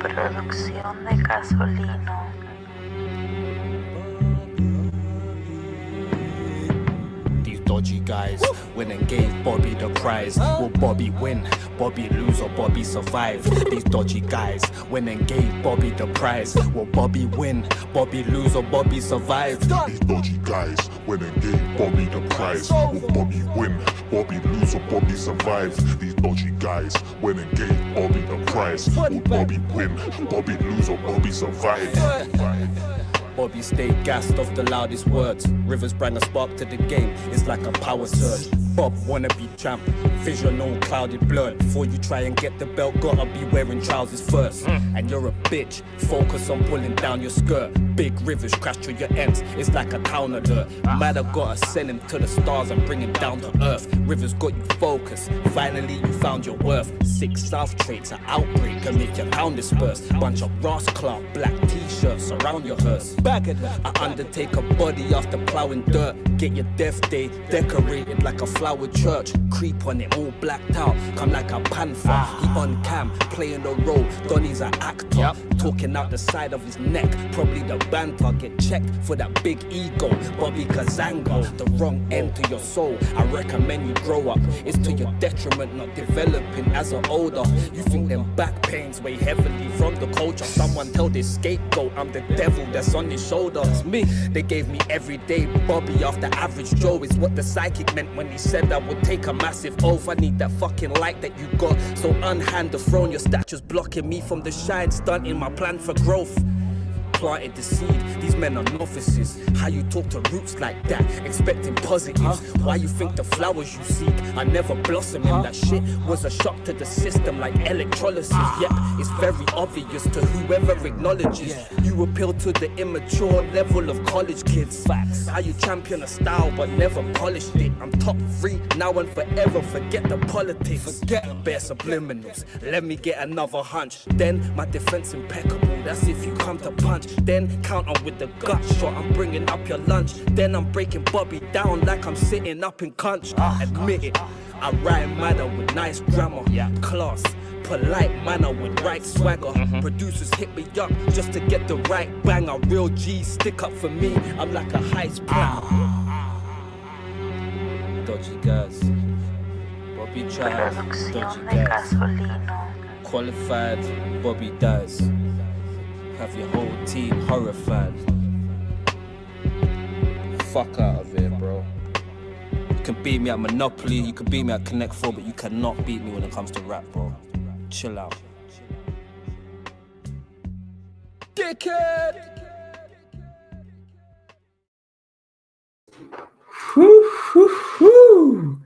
Producción de Casolino. These dodgy guys went and gave Bobby the prize. Will Bobby win? Bobby lose or Bobby survive? These dodgy guys went and gave Bobby the prize. Will Bobby win? Bobby lose or Bobby survive? These dodgy guys went and gave Bobby the prize. Will Bobby win? Bobby lose or Bobby survive? These dodgy guys went and gave Bobby the prize. Will Bobby win? Bobby lose or Bobby survive? Bobby stayed gassed off the loudest words. Rivers bring a spark to the game, it's like a power surge. Bob wanna be champ, vision all clouded blurred. Before you try and get the belt, gotta be wearing trousers first. And you're a bitch, focus on pulling down your skirt. Big Rivers crash through your ends, it's like a town alert. Matter gotta send him to the stars and bring him down to earth. Rivers got you focused, finally you found your worth. 6 South traits, an outbreak can make your town disperse. Bunch of Ross Clark, black t-shirts surround your hearse. Bag it, I undertake a body after plowing dirt. Get your death day decorated like a flower church. Creep on it all blacked out, come like a panther. He on cam, playing the role, Donnie's an actor. Talking out the side of his neck, probably the banter. Get checked for that big ego, Bobby Kazanga. The wrong end to your soul, I recommend you grow up. It's to your detriment, not developing as an older. You think them back pains weigh heavily from the culture. Someone tell this scapegoat I'm the devil that's on his shoulders. Me, they gave me everyday Bobby after average Joe is what the psychic meant when he said I would take a massive oath. I need that fucking light that you got, so unhand the throne. Your statue's blocking me from the shine, stunting my plan for growth. Planted the seed, these men are novices. How you talk to roots like that, expecting positives? Why you think the flowers you seek are never blossoming? That shit was a shock to the system like electrolysis. Yep, it's very obvious to whoever acknowledges. You appeal to the immature level of college kids. Facts. How you champion a style but never polished it. I'm top 3 now and forever, forget the politics. Forget bare subliminals, let me get another hunch. Then my defense impeccable, that's if you come to punch. Then counter with the gut shot, I'm bringing up your lunch. Then I'm breaking Bobby down like I'm sitting up in Cunch. Admit it, I rhyme manner with nice grammar. Class, polite manner with right swagger. Producers hit me up just to get the right banger. Real G's stick up for me, I'm like a heist planner. Dodgy guys, Bobby tries, dodgy Producción de guys. Casolino. Qualified, Bobby dies. Have your whole team horrified. Fuck out of here, bro. You can beat me at Monopoly, you can beat me at Connect 4, but you cannot beat me when it comes to rap, bro. Chill out. Dickhead! Whoo, whoo, whoo.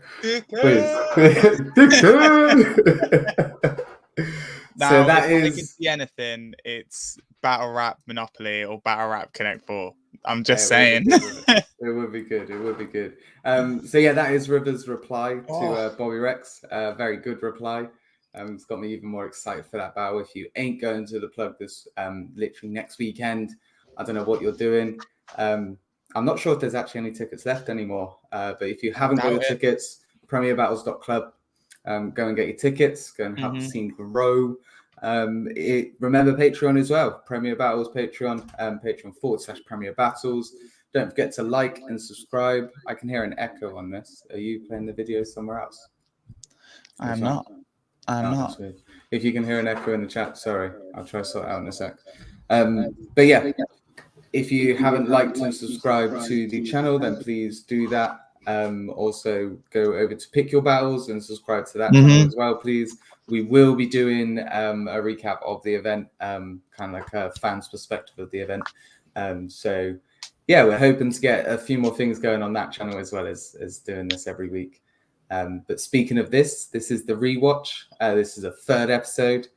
Now, So that if I is- can see anything, it's battle rap Monopoly or battle rap Connect 4. I'm just saying. It would be good. It would be good. So yeah, that is Rivers' reply to Bobby Rex. Very good reply. It's got me even more excited for that battle. If you ain't going to the plug this literally next weekend, I don't know what you're doing. I'm not sure if there's actually any tickets left anymore. But if you haven't got your tickets, premierbattles.club. Go and get your tickets. Go and help the scene grow. Remember Patreon as well. Premier Battles Patreon. Patreon.com/Premier Battles. Don't forget to like and subscribe. I can hear an echo on this. Are you playing the video somewhere else? I'm not. I'm not. That's weird. If you can hear an echo in the chat, sorry. I'll try to sort it out in a sec. But yeah, if you haven't liked and subscribed to the channel, then please do that. Also go over to Pick Your Battles and subscribe to that channel as well, please. We will be doing a recap of the event, kind of like a fan's perspective of the event. So yeah, we're hoping to get a few more things going on that channel as well as doing this every week. But speaking of this is the rewatch. This is a 3rd episode.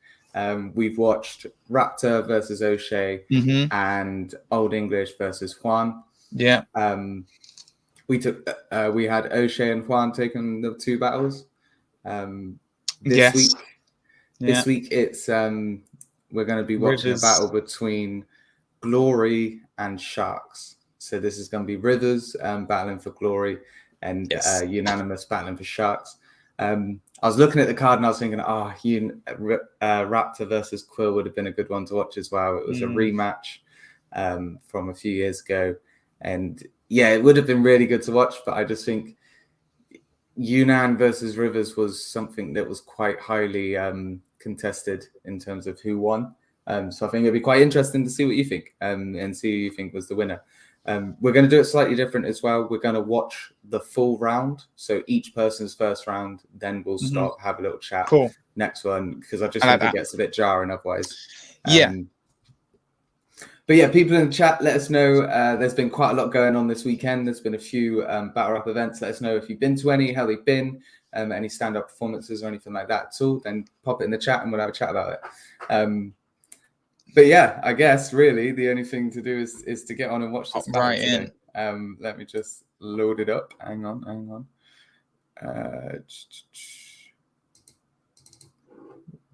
We've watched Raptor versus O'Shea and Old English versus Juan. Yeah. We had O'Shea and Juan taking the 2 battles. This week it's we're going to be watching Rivers. a battle between Glory and Sharks. So this is going to be Rivers battling for Glory and Unanymous battling for Sharks. I was looking at the card and I was thinking, Raptor versus Quill would have been a good one to watch as well. It was a rematch from a few years ago. And yeah, it would have been really good to watch, but I just think Unan versus Rivers was something that was quite highly contested in terms of who won. So I think it'd be quite interesting to see what you think and see who you think was the winner. We're going to do it slightly different as well. We're going to watch the full round. So each person's first round, then we'll stop, have a little chat. Cool. Next one, because I just think it gets a bit jarring otherwise. Yeah. But yeah, people in the chat, let us know. There's been quite a lot going on this weekend. There's been a few battle rap events. Let us know if you've been to any, how they've been, any stand-up performances or anything like that at all. Then pop it in the chat and we'll have a chat about it. But yeah, I guess really the only thing to do is to get on and watch this battle today. Let me just load it up. Hang on.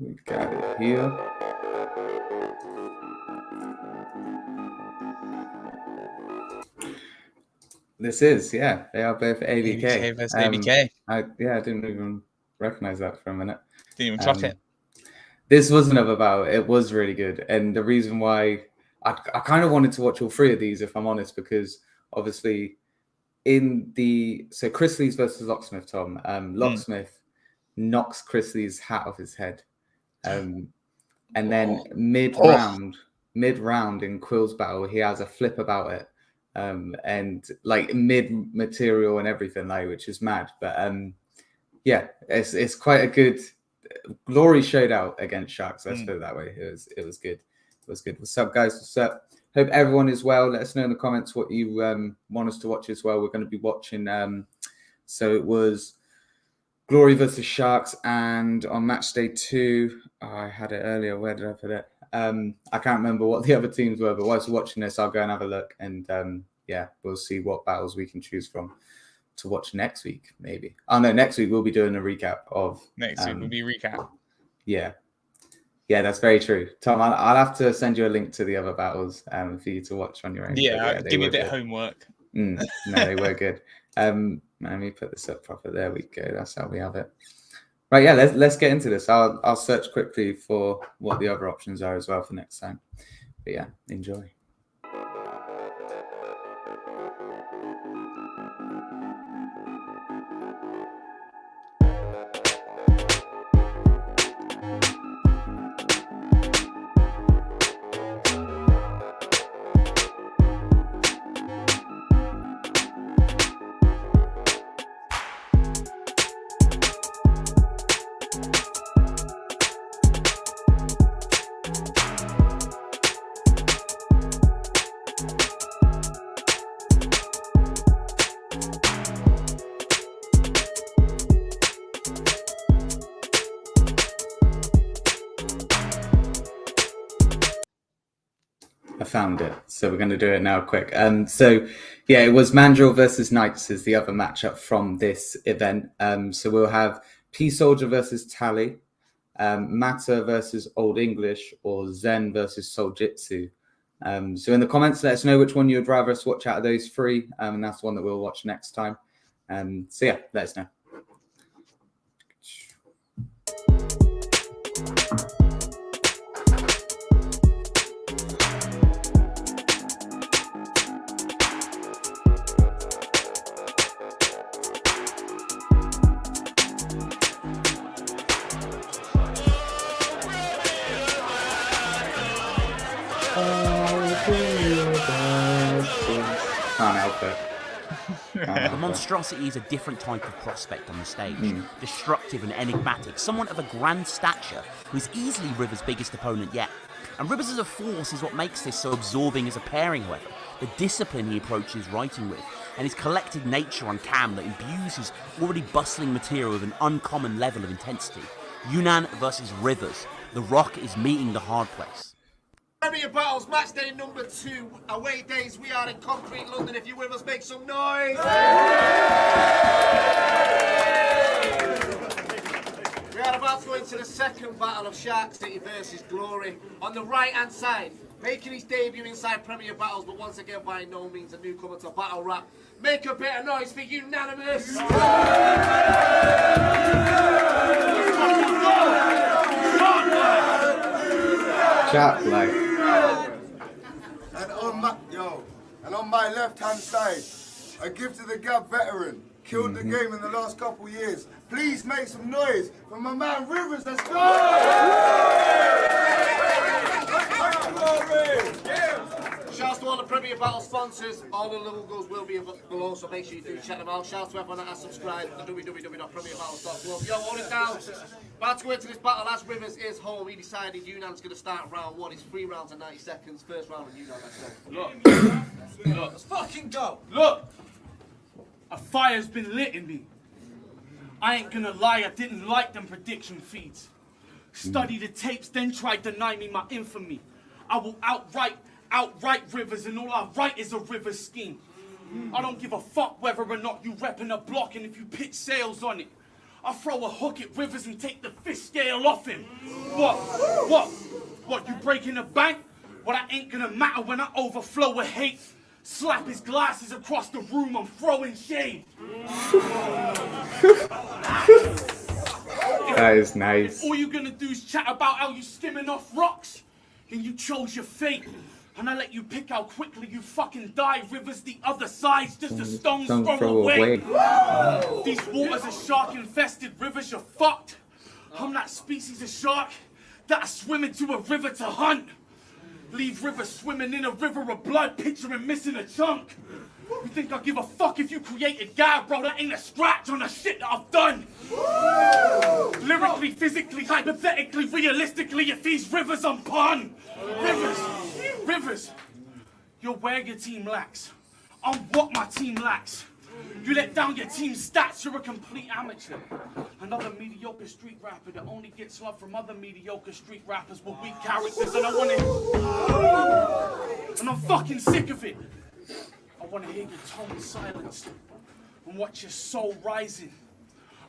We've got it here. This is, they are both ABK. ABK versus ABK. I didn't even recognize that for a minute. Didn't even clock it. This was another battle. It was really good. And the reason why I kind of wanted to watch all three of these, if I'm honest, because obviously so Chris Lee's versus Locksmith, Tom. Locksmith knocks Chris Lee's hat off his head. And then mid-round in Quill's battle, he has a flip about it. And like mid-material and everything, like, which is mad. But it's quite a good... Glory showed out against Sharks. Let's put it that way. It was good. It was good. What's up, guys? What's up? Hope everyone is well. Let us know in the comments what you want us to watch as well. We're going to be watching. So it was Glory versus Sharks, and on match day 2, I had it earlier. Where did I put it? I can't remember what the other teams were, but whilst watching this, I'll go and have a look, and we'll see what battles we can choose from to watch next week, maybe. Oh no, next week we'll be doing a recap of. Next week will be recap. Yeah, that's very true. Tom, I'll have to send you a link to the other battles for you to watch on your own. Yeah, give me a bit of homework. No, they were good. Let me put this up proper. There we go. That's how we have it. Right, yeah. Let's get into this. I'll search quickly for what the other options are as well for next time. But yeah, enjoy. I found it, so we're going to do it now quick. It was Mandrill versus Knights is the other matchup from this event. So we'll have P Soldier versus Tally, Matter versus Old English, or Zen versus Soljitsu. So in the comments, let us know which one you'd rather us watch out of those three, and that's the one that we'll watch next time. Let us know. Can't help it. The monstrosity is a different type of prospect on the stage. Destructive and enigmatic, someone of a grand stature who is easily Rivers' biggest opponent yet. And Rivers as a force is what makes this so absorbing as a pairing weapon. The discipline he approaches writing with, and his collected nature on cam that imbues his already bustling material with an uncommon level of intensity. Yunan versus Rivers. The Rock is meeting the hard place. Premier Battles, match day number 2. Away days, we are in concrete London. If you're with us, make some noise. We are about to go into the second battle of Shark City versus Glory. On the right hand side, making his debut inside Premier Battles, but once again by no means a newcomer to battle rap. Make a bit of noise for Unanymous! Chat like. And on my left-hand side, a gift to the Gab veteran. Killed the game in the last couple of years. Please make some noise for my man Rivers. Let's go! Shouts to all the Premier Battle sponsors. All the logos will be below, so make sure you do check them out. Shouts to everyone that has subscribed to www.premierbattles.club. Yo, hold it down. About to go into this battle. As Rivers is home, he decided Unan's going to start round one. It's 3 rounds and 90 seconds. First round of Unan, let's go. Look, let's fucking go. Look, a fire's been lit in me. I ain't gonna lie, I didn't like them prediction feeds. Study the tapes, then try deny me my infamy. I will outright Rivers, and all I write is a Rivers scheme. I don't give a fuck whether or not you reppin' a block, and if you pitch sales on it. I'll throw a hook at Rivers and take the fish scale off him. What, you breaking the bank? Well, that ain't gonna matter when I overflow with hate. Slap his glasses across the room, I'm throwing shade. That is nice. All you gonna do is chat about how you skimming off rocks, and you chose your fate. And I let you pick how quickly you fucking die. Rivers the other side's just a stone's throw away. These waters are shark infested. Rivers, you're fucked. I'm that species of shark that I swim into a river to hunt. Leave Rivers swimming in a river of blood, picturing missing a chunk. You think I give a fuck if you created God, bro? That ain't a scratch on the shit that I've done. Lyrically, physically, hypothetically, realistically, if these Rivers I'm pun. Rivers, you're where your team lacks. I'm what my team lacks. You let down your team's stats, you're a complete amateur. Another mediocre street rapper that only gets love from other mediocre street rappers with weak characters, and I want it. And I'm fucking sick of it. I want to hear your tone silenced and watch your soul rising.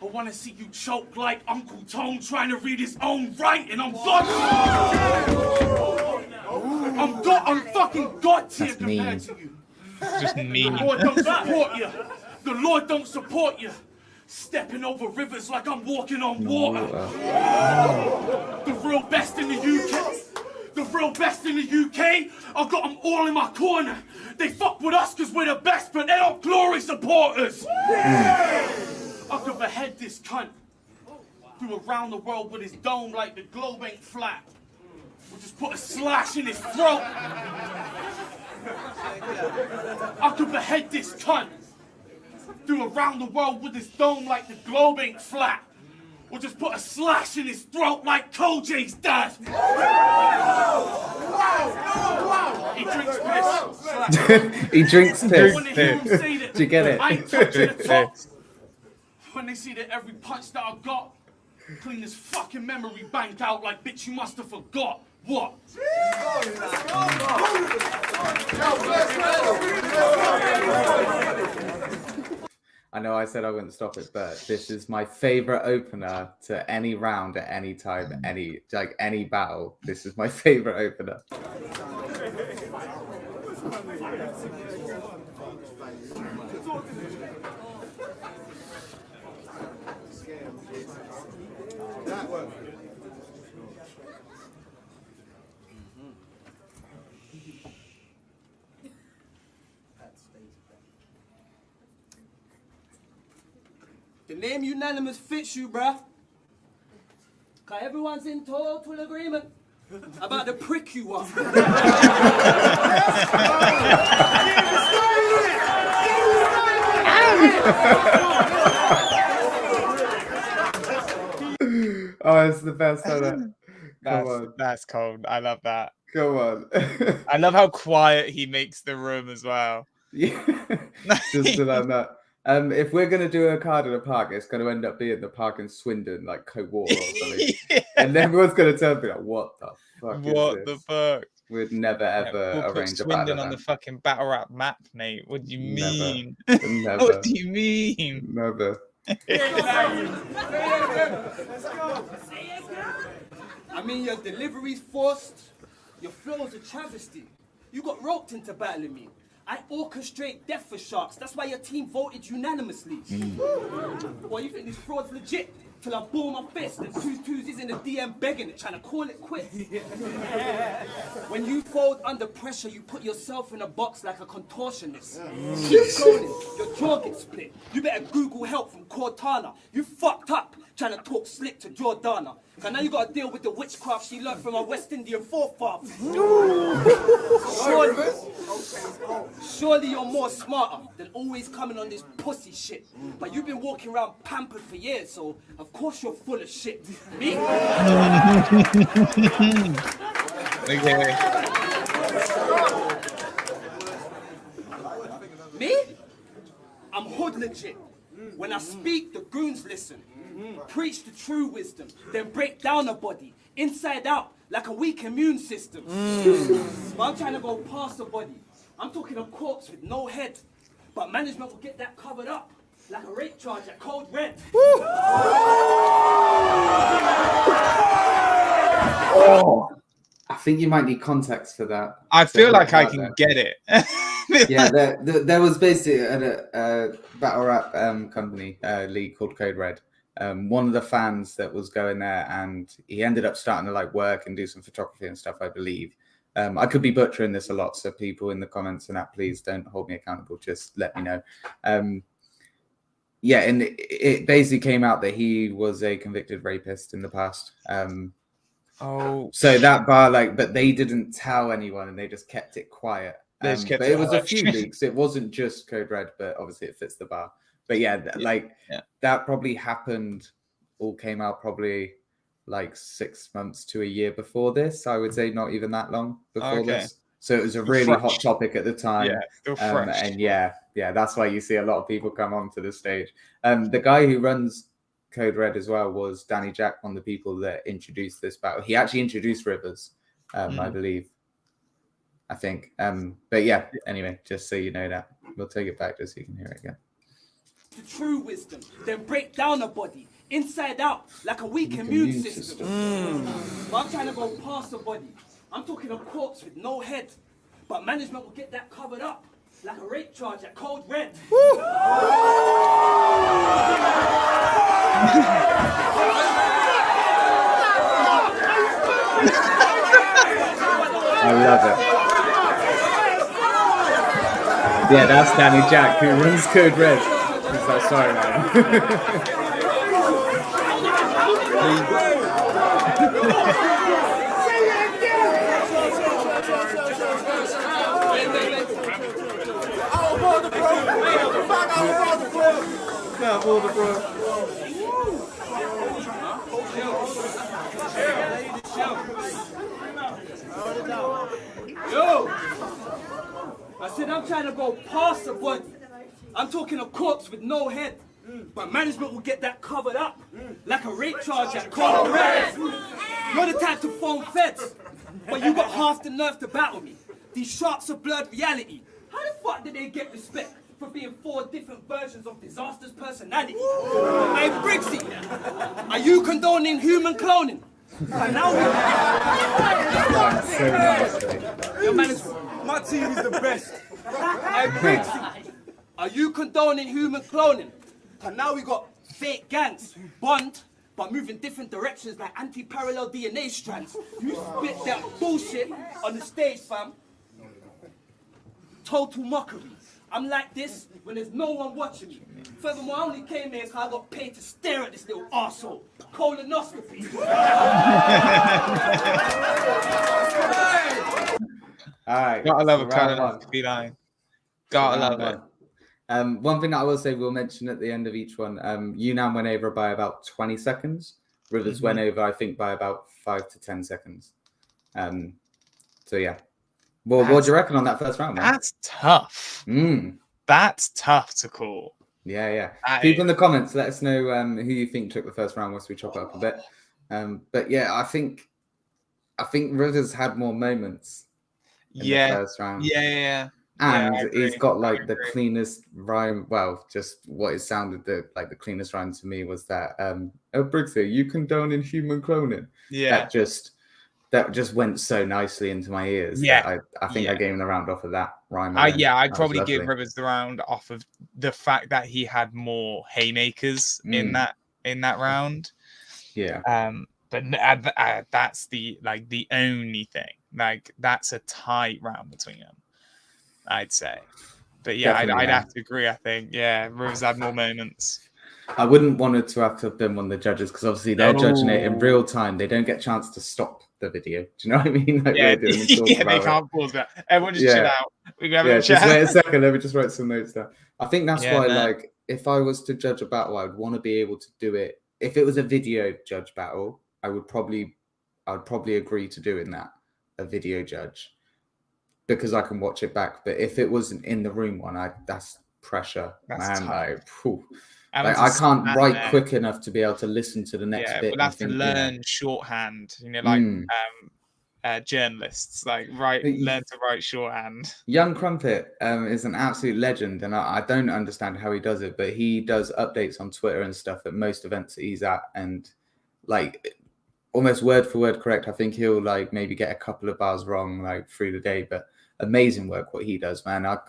I want to see you choke like Uncle Tone trying to read his own writing. I'm I'm fucking God tier compared to you. Just mean. The Lord don't support you. The Lord don't support you. Stepping over rivers like I'm walking on water. The real best in the UK. The real best in the UK. I got them all in my corner. They fuck with us because we're the best, but they don't glory supporters. I could behead this cunt. Do around the world with his dome like the globe ain't flat. We'll just put a slash in his throat. I could behead this cunt. Do around the world with his dome like the globe ain't flat. Or just put a slash in his throat like Koji's dad. He drinks piss. He drinks piss. When they hear him say that, Do you get it? I ain't touching the top. When they see that every punch that I got, clean his fucking memory bank out like, bitch, you must have forgot. What? I know I said I wouldn't stop it, but this is my favorite opener to any round at any time, any battle. This is my favorite opener. The name Unanimous fits you, bruh. Cause everyone's in total agreement about the prick you are. Oh, it's the best ever. That's cold. I love that. Come on. I love how quiet he makes the room as well. Yeah, just like that. If we're gonna do a card in a park, it's gonna end up being the park in Swindon, like Co-Water or something. Yeah. And everyone's gonna turn and be like, "What the fuck? What the fuck?" We'd never ever we'll put arrange a Swindon battle on the event. fucking battle rap map, mate. What do you mean? Never. What do you mean? Never. I mean, your delivery's forced, Your flow's a travesty. You got roped into battling me. I orchestrate death for sharks. That's why your team voted unanimously. Well, you think this fraud's legit? Till I ball my fist and 2-2s is in the DM begging it, trying to call it quits. When you fold under pressure, you put yourself in a box like a contortionist. Keep going, your jaw gets split. You better Google help from Cortana. You fucked up trying to talk slick to Jordana. And now you gotta deal with the witchcraft she learned from her West Indian forefathers. Surely you're more smarter than always coming on this pussy shit. But you've been walking around pampered for years, so of course you're full of shit. Me? Okay. Me? I'm hood legit. When I speak, the goons listen. Preach the true wisdom, then break down a body, inside out, like a weak immune system. But I'm trying to go past the body. I'm talking a corpse with no head. But management will get that covered up, like a rape charge at Code Red. Oh, I think you might need context for that. I feel like I can get it. Yeah, there was basically a battle rap company league called Code Red. One of the fans that was going there, and he ended up starting to like work and do some photography and stuff, I believe. I could be butchering this a lot, so people in the comments and that, please don't hold me accountable. Just let me know. Yeah, and it basically came out that he was a convicted rapist in the past. So that bar, like, but they didn't tell anyone, and they just kept it quiet. But it was a few leaks. It wasn't just Code Red, but obviously it fits the bar. But yeah, that probably happened, all came out probably like 6 months to a year before this. I would say not even that long before this. So it was a really hot topic at the time. Yeah, still fresh. And yeah, that's why you see a lot of people come onto the stage. The guy who runs Code Red as well was Danny Jack, one of the people that introduced this battle. He actually introduced Rivers, I believe. I think. But yeah, anyway, just so you know that. We'll take it back just so you can hear it again. The true wisdom, then break down a body, inside out, like a weak immune system. But I'm trying to go past the body. I'm talking a corpse with no head. But management will get that covered up, like a rape charge at Code Red. I love it. Yeah, that's Danny Jack, who runs Code Red. He's like, sorry, man. Yo! I said I'm trying to go past the body. I'm talking a corpse with no head. But management will get that covered up, like a rape charge at Code Red. You're the type to phone feds, but you got half the nerve to battle me. These sharks are blurred reality. How the fuck did they get respect for being 4 different versions of disaster's personality? Hey, Briggsy, are you condoning human cloning? And now your management, my team is the best. Hey, Briggsy, are you condoning human cloning? And now we got fake gangs, bond, but moving different directions like anti-parallel DNA strands. You spit that bullshit on the stage, fam. Total mockery. I'm like this when there's no one watching me. Furthermore, I only came here because I got paid to stare at this little arsehole. Colonoscopy. All right. Gotta love a colonoscopy line. Gotta love it. One thing that I will say, we'll mention at the end of each one, Yunnan went over by about 20 seconds. Rivers went over, I think, by about 5 to 10 seconds. So, yeah. Well, what do you reckon on that first round, man? That's tough. That's tough to call. Yeah. People in the comments, let us know who you think took the first round once we chop it up a bit. But, yeah, I think Rivers had more moments in the first round. Yeah. And he's got like the cleanest rhyme. Well, just what it sounded the cleanest rhyme to me was that Briggsy, you condone in human cloning. Yeah. That just that just went so nicely into my ears. Yeah, I think I gave him the round off of that rhyme. I'd probably give Rivers the round off of the fact that he had more haymakers in that round. Yeah. But that's the only thing. Like, that's a tight round between them, I'd say. But yeah, I'd have to agree. I think Rivers had more moments. I wouldn't want it to have been one of the judges because obviously they're judging it in real time. They don't get a chance to stop the video. Do you know what I mean? Like they can't pause that. Everyone just chill out. We can have a chat. Just wait a second. Let me just write some notes down. I think that's why, like, if I was to judge a battle, I would want to be able to do it. If it was a video judge battle, I would probably agree to doing that, a video judge, because I can watch it back. But if it wasn't in the room one, that's pressure, man. Like, I can't write quick enough to be able to listen to the next bit. We'll have to learn shorthand, journalists, learn to write shorthand. Young Crumpet is an absolute legend, and I don't understand how he does it, but he does updates on Twitter and stuff at most events that he's at, and like almost word for word correct. I think he'll like maybe get a couple of bars wrong like through the day, but amazing work what he does, man. I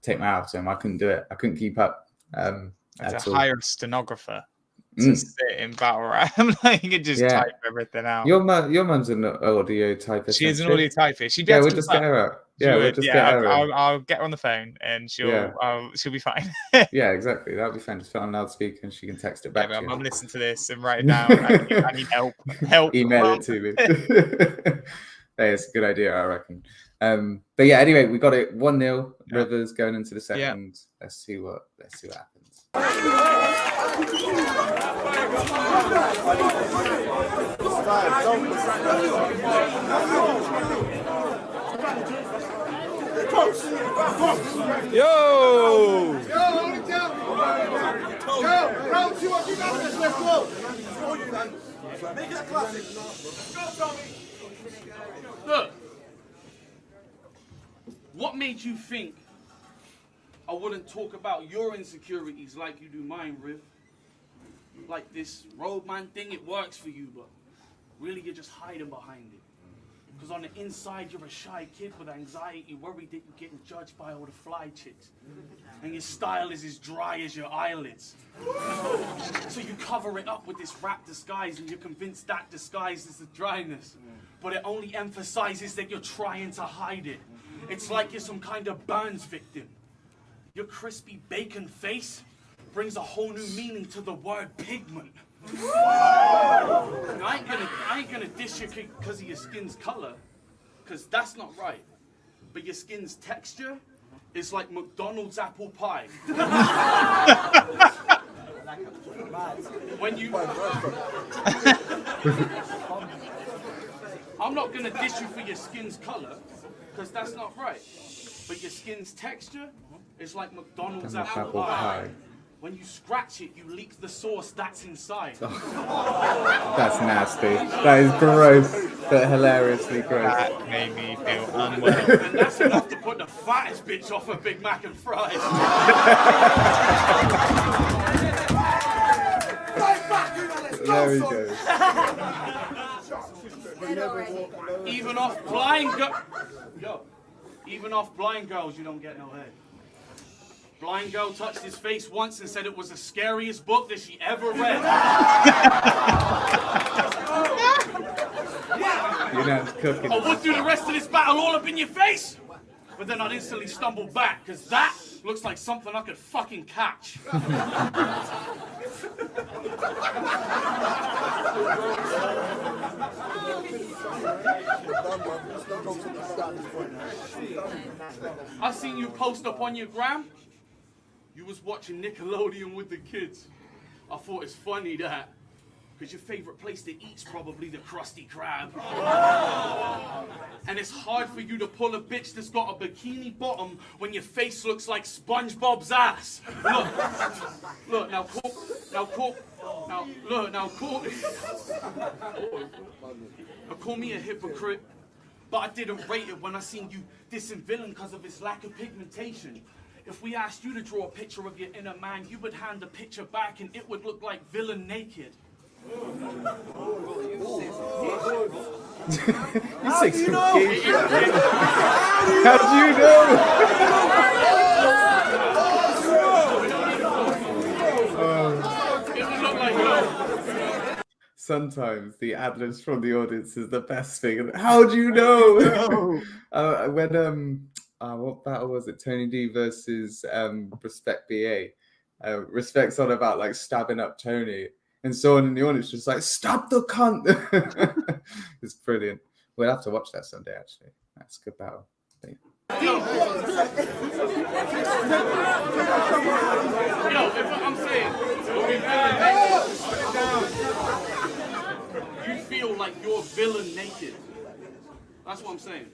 take my hat off to him. I couldn't do it. I couldn't keep up. To hire a stenographer to sit in battle rap. Like, you can just type everything out. Your mum's an audio typist. She is an audio typist. She'd be we'll just get her out. We'll just get her out. I'll get her on the phone and she'll be fine. Yeah, exactly. That'll be fine. Just put on loudspeaker and she can text it back to you. Mum, listen to this and write it down. I need help. Email it to me. Hey, it's a good idea, I reckon. But yeah, anyway, we got it 1-0. Rivers going into the second. Let's see what happens. Yo, hold it down. Yo, round 2 of Unanymous, let's go. Make it a classic. Go, Tommy. Look, what made you think I wouldn't talk about your insecurities like you do mine, Riv? Like this roadman thing, it works for you, but really you're just hiding behind it. Because on the inside, you're a shy kid with anxiety, worried that you're getting judged by all the fly chicks. And your style is as dry as your eyelids. So you cover it up with this rap disguise, and you're convinced that disguise is the dryness. But it only emphasizes that you're trying to hide it. It's like you're some kind of Burns victim. Your crispy bacon face brings a whole new meaning to the word pigment. I ain't gonna dish you because of your skin's color, because that's not right. But your skin's texture is like McDonald's apple pie. When you... I'm not gonna dish you for your skin's color, because that's not right. But your skin's texture is like McDonald's apple pie. When you scratch it, you leak the sauce that's inside. That's nasty. That is gross, but hilariously gross. That made me feel unwell. And that's enough to put the fattest bitch off a Big Mac and fries. There we go. Even off blind girls, you don't get no head. Blind girl touched his face once and said it was the scariest book that she ever read. You're not cooking. I would do the rest of this battle all up in your face, but then I'd instantly stumble back, because that looks like something I could fucking catch. I seen you post up on your gram. You was watching Nickelodeon with the kids. I thought it's funny that, because your favorite place to eat's probably the Krusty Krab. And it's hard for you to pull a bitch that's got a bikini bottom when your face looks like SpongeBob's ass. Look, now call me a hypocrite, but I didn't rate it when I seen you dissing Villain because of his lack of pigmentation. If we asked you to draw a picture of your inner man, you would hand the picture back and it would look like Villain naked. You say some gay shit. How do you know? Sometimes the ad-libs from the audience is the best thing. How do you know? What battle was it? Tony D versus Respect BA. Respect's on about like stabbing up Tony, and someone in the audience just like, stop the cunt. It's brilliant. We'll have to watch that someday. Actually, that's a good battle. You know, if I'm saying, you feel like you're villain naked. That's what I'm saying.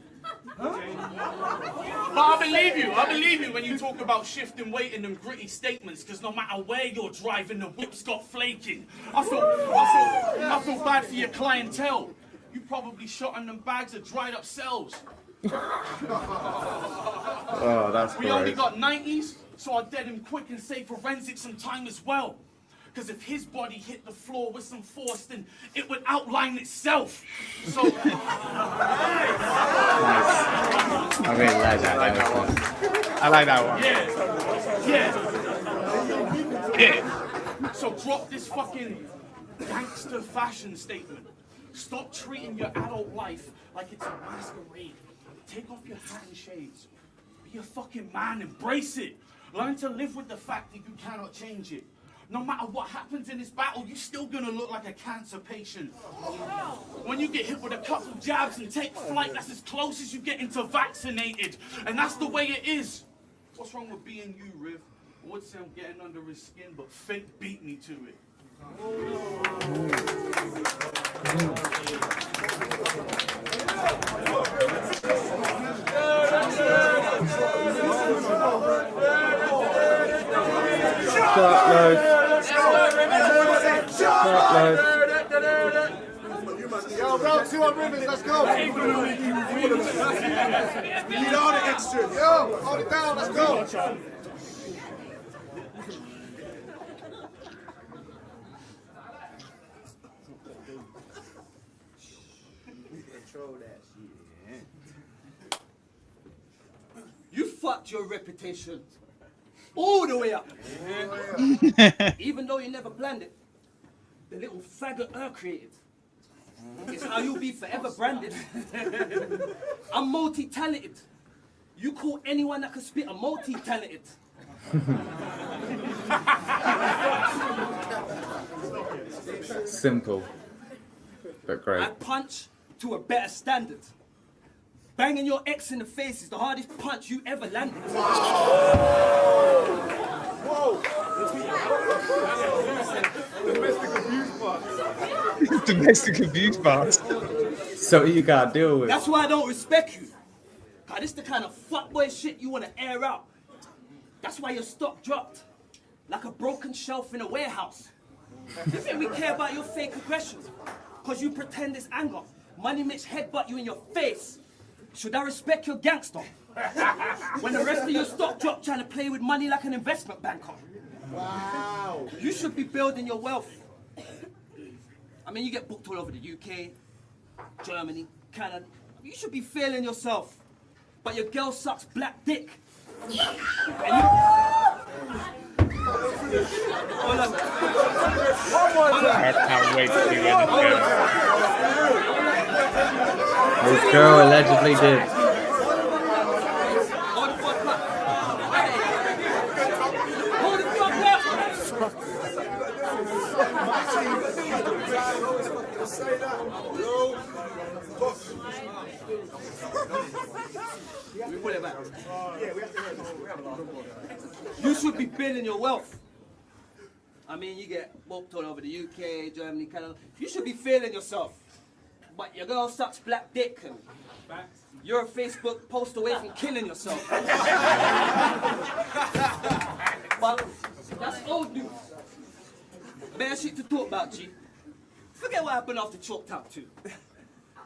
But I believe you when you talk about shifting weight in them gritty statements, because no matter where you're driving, the whip's got flaking. I feel bad for your clientele. You probably shot in them bags of dried up cells. Oh, that's great. We only got 90s, so I dead him quick and save forensics some time as well. Because if his body hit the floor with some force, then it would outline itself. So... Nice. I really like that. I like that one. Yeah. So drop this fucking gangster fashion statement. Stop treating your adult life like it's a masquerade. Take off your hat and shades. Be a fucking man, embrace it. Learn to live with the fact that you cannot change it. No matter what happens in this battle, you're still gonna look like a cancer patient. When you get hit with a couple jabs and take flight, that's as close as you get into vaccinated. And that's the way it is. What's wrong with being you, Riv? I would say I'm getting under his skin, but fate beat me to it. Yo, round 2 on Rivers, let's go. We need all the extras. Yo, hold it down, let's go. You fucked your reputation all the way up. Even though you never planned it, the little faggot created. It's how you'll be forever branded. I'm multi-talented. You call anyone that can spit a multi-talented. Simple, but great. I punch to a better standard. Banging your ex in the face is the hardest punch you ever landed. Whoa! Domestic abuse box. Domestic abuse box. So you gotta deal with. That's why I don't respect you. Cause this the kind of fuckboy shit you wanna air out. That's why your stock dropped. Like a broken shelf in a warehouse. You think we care about your fake aggression? Cause you pretend it's anger. Money makes headbutt you in your face. Should I respect your gangster? When the rest of your stock drop trying to play with money like an investment banker. Wow. You should be building your wealth. I mean, you get booked all over the UK, Germany, Canada. You should be feeling yourself. But your girl sucks black dick. And you... Hold on. I can't wait to see where this goes. This girl allegedly did. You should be building your wealth. I mean, you get booked all over the UK, Germany, Canada. You should be feeling yourself. But your girl sucks black dick and you're a Facebook post away from killing yourself. But that's old news. Bad shit to talk about, G. Forget what happened after Chalked Out 2.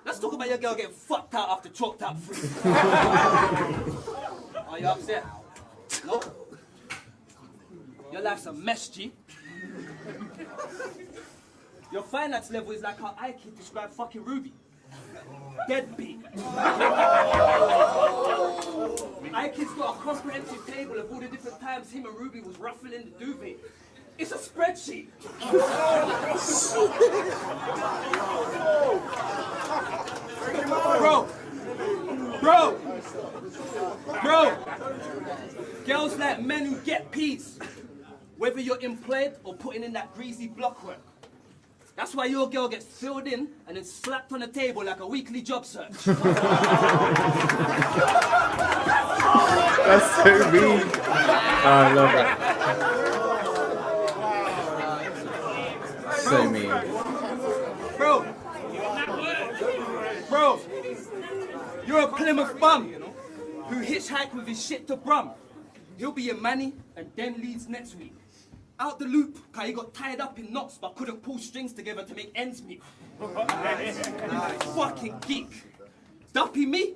Let's talk about your girl getting fucked out after Chalked Out 3. Are you upset? No? Your life's a mess, G. Your finance level is like how I Kid described fucking Ruby. Deadbeat. Ike's got a comprehensive table of all the different times him and Ruby was ruffling the duvet. It's a spreadsheet. Bro. Girls like men who get peace, whether you're employed or putting in that greasy block work. That's why your girl gets filled in and then slapped on the table like a weekly job search. That's so mean. Oh, I love that. So mean. Bro, you're a Plymouth bum who hitchhiked with his shit to Brum. He'll be in Manny and then leads next week. Out the loop, cause he got tied up in knots but couldn't pull strings together to make ends meet. Fucking geek. Dumpy me?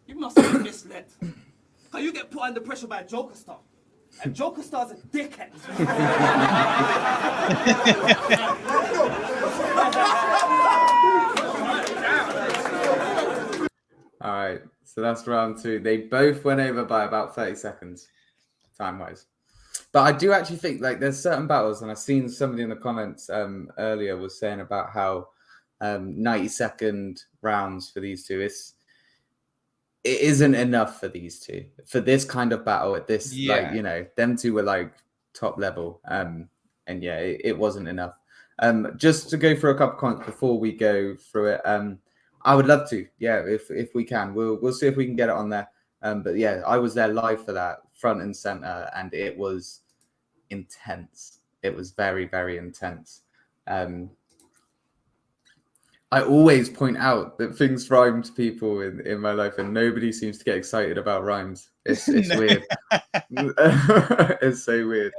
You must have been misled. Cause you get put under pressure by a Joker Star. And Joker Star's a dickhead. All right, so that's round 2. They both went over by about 30 seconds, time-wise. But I do actually think like there's certain battles, and I've seen somebody in the comments earlier was saying about how 90-second rounds for these two it isn't enough for these two for this kind of battle at this like them two were like top level and yeah it wasn't enough. Just to go through a couple of comments before we go through it. I would love to, if we can. We'll see if we can get it on there. But yeah, I was there live for that, front and center, and it was intense. It was very, very intense. I always point out that things rhyme to people in my life, and nobody seems to get excited about rhymes. It's weird. It's so weird.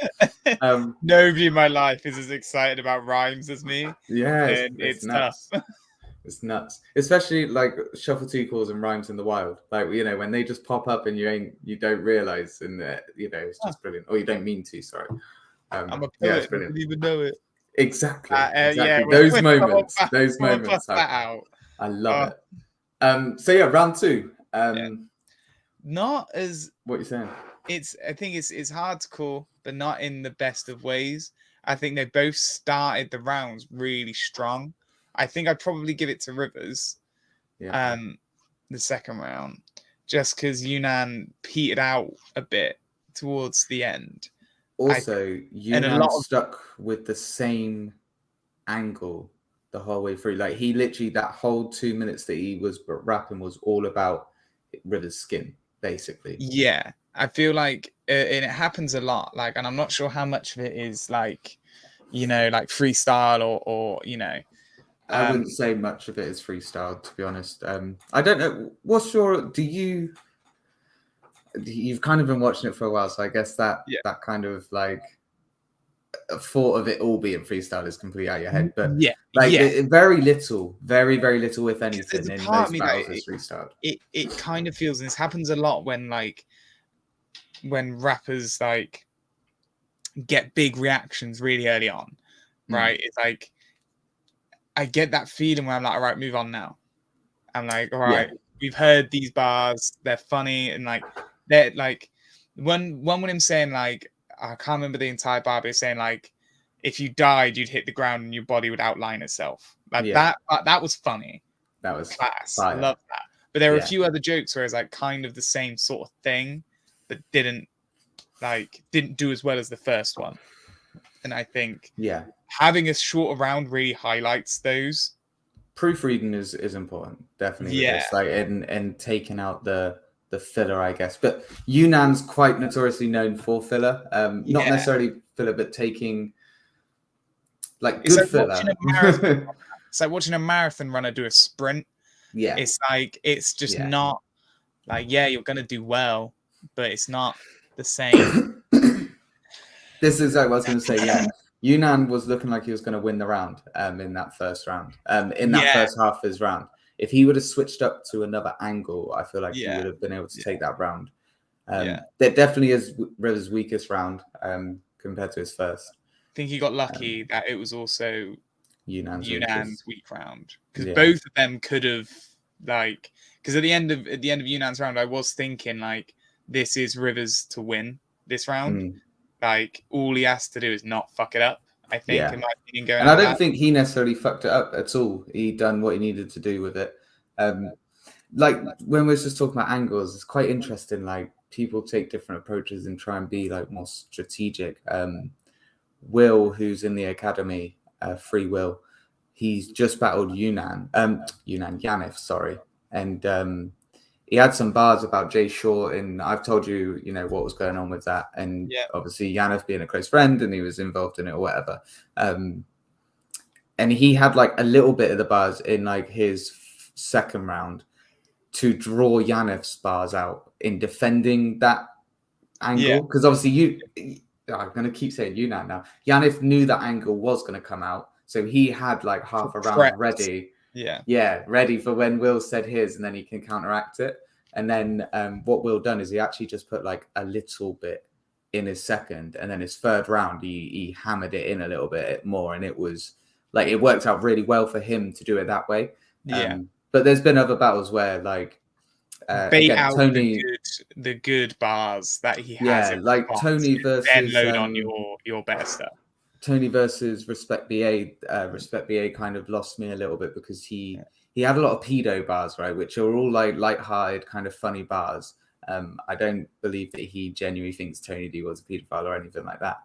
Nobody in my life is as excited about rhymes as me. Yeah, it's nuts. tough. It's nuts, especially like shuffle two calls and rhymes in the wild. Like when they just pop up and you don't realize, and it's just brilliant. Or you don't mean to. Sorry. I'm a poet. I didn't even know it. Exactly. Yeah, those moments. Out. I love it. So yeah, round 2. Not as what you're saying. I think it's hard to call, but not in the best of ways. I think they both started the rounds really strong. I think I'd probably give it to Rivers, the second round, just because Yunnan petered out a bit towards the end. Also, Yunnan stuck with the same angle the whole way through. Like he literally, that whole 2 minutes that he was rapping was all about Rivers' skin, basically. Yeah, I feel like, and it happens a lot. Like, and I'm not sure how much of it is like, like freestyle or. I wouldn't say much of it is freestyle, to be honest. I don't know. You've kind of been watching it for a while, so I guess that kind of like thought of it all being freestyle is completely out of your head. But very little, very, very little, if anything, in most battles is freestyle. It kind of feels, and this happens a lot when rappers like get big reactions really early on, right? It's like, I get that feeling where I'm like, all right, move on now. I'm like, all right, we've heard these bars, they're funny, and like they're like one with him saying like, I can't remember the entire bar, but he's saying like, if you died, you'd hit the ground and your body would outline itself. Like that was funny. That was class. Fire. I love that. But there were a few other jokes where it's like kind of the same sort of thing, but didn't do as well as the first one. And I think having a shorter round really highlights those. Proofreading is important, definitely. Yeah, like and taking out the filler, I guess. But Yunnan's quite notoriously known for filler. Not necessarily filler, but taking like good filler. It's like watching a marathon runner do a sprint. Yeah, it's just not like you're gonna do well, but it's not the same. This is exactly what I was going to say. Yeah, Yunnan was looking like he was going to win the round in that first round, in that first half of his round. If he would have switched up to another angle, I feel like he would have been able to take that round. That definitely is Rivers' weakest round compared to his first. I think he got lucky that it was also Yunnan's weak round. because both of them could have like, because at the end of Yunan's round, I was thinking like, this is Rivers to win this round. Like all he has to do is not fuck it up. I think, in my opinion, going. And I don't think he necessarily fucked it up at all. He done what he needed to do with it. Like when we were just talking about angles, it's quite interesting. Like people take different approaches and try and be like more strategic. Will, who's in the academy, Free Will, he's just battled Yanif, sorry, and he had some bars about Jay Short, and I've told you, what was going on with that, and obviously Yanif being a close friend, and he was involved in it or whatever, and he had like a little bit of the bars in like his second round to draw Yanif's bars out in defending that angle, because obviously I'm going to keep saying Yunan now. Yanif knew that angle was going to come out, so he had like half a round ready. Ready for when Will said his, and then he can counteract it. And then what Will done is he actually just put like a little bit in his second, and then his third round he hammered it in a little bit more, and it was like it worked out really well for him to do it that way. But there's been other battles where like bait out Tony, the good bars that he has. Like Tony versus then load on your better stuff. Tony versus Respect BA. Respect BA kind of lost me a little bit because he had a lot of pedo bars, right, which are all like light-hearted, kind of funny bars. I don't believe that he genuinely thinks Tony D was a pedophile or anything like that.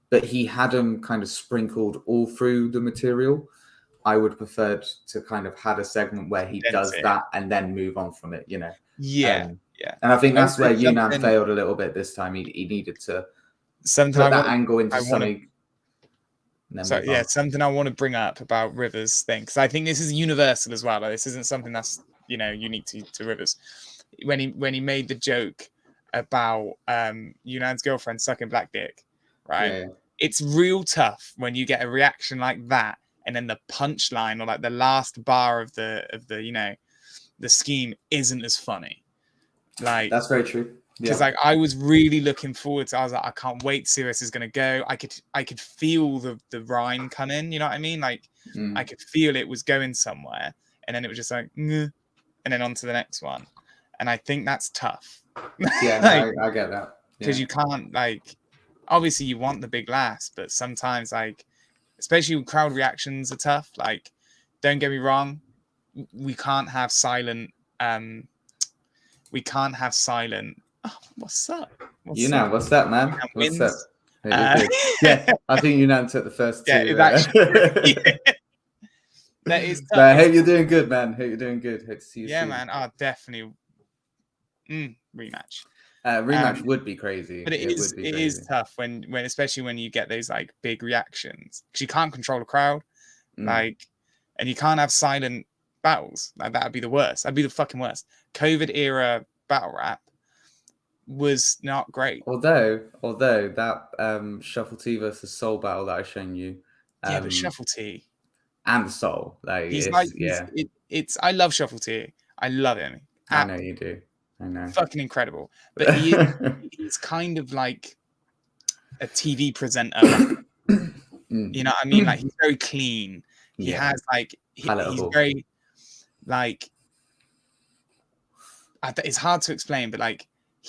But he had them kind of sprinkled all through the material. I would prefer to kind of had a segment where he does that and then move on from it, And I think that's where Yunan failed a little bit this time. He needed to put that angle into something. Something I want to bring up about Rivers thing, because I think this is universal as well. Like, this isn't something that's unique to Rivers. When he made the joke about Yunan's girlfriend sucking black dick, right? It's real tough when you get a reaction like that, and then the punchline or like the last bar of the the scheme isn't as funny. Like that's very true. Because like I was really looking forward to, I was like, I can't wait to see where this is gonna go. I could feel the rhyme come in, you know what I mean? Like I could feel it was going somewhere, and then it was just like, and then on to the next one. And I think that's tough. Yeah, I get that. Because you can't obviously you want the big last, but sometimes especially with crowd reactions are tough. Like, don't get me wrong, we can't have silent. Oh, what's up? What's up, man? What's up? I think Yunan took the first two. That is tough. I hope you're doing good, man. Hope you're doing good. Hope to see you soon. Man. Oh, definitely. Rematch. Rematch would be crazy. But it is tough when especially when you get those like big reactions, because you can't control a crowd, and you can't have silent battles. Like that'd be the worst. That'd be the fucking worst. COVID era battle rap was not great. Although that Shuffle T versus Soul battle that I shown you. But Shuffle T and Soul, it's I love Shuffle T. I love him. I know you do. I know. Fucking incredible. But he's kind of like a TV presenter. You know what I mean? Like he's very clean. He has he's very it's hard to explain, but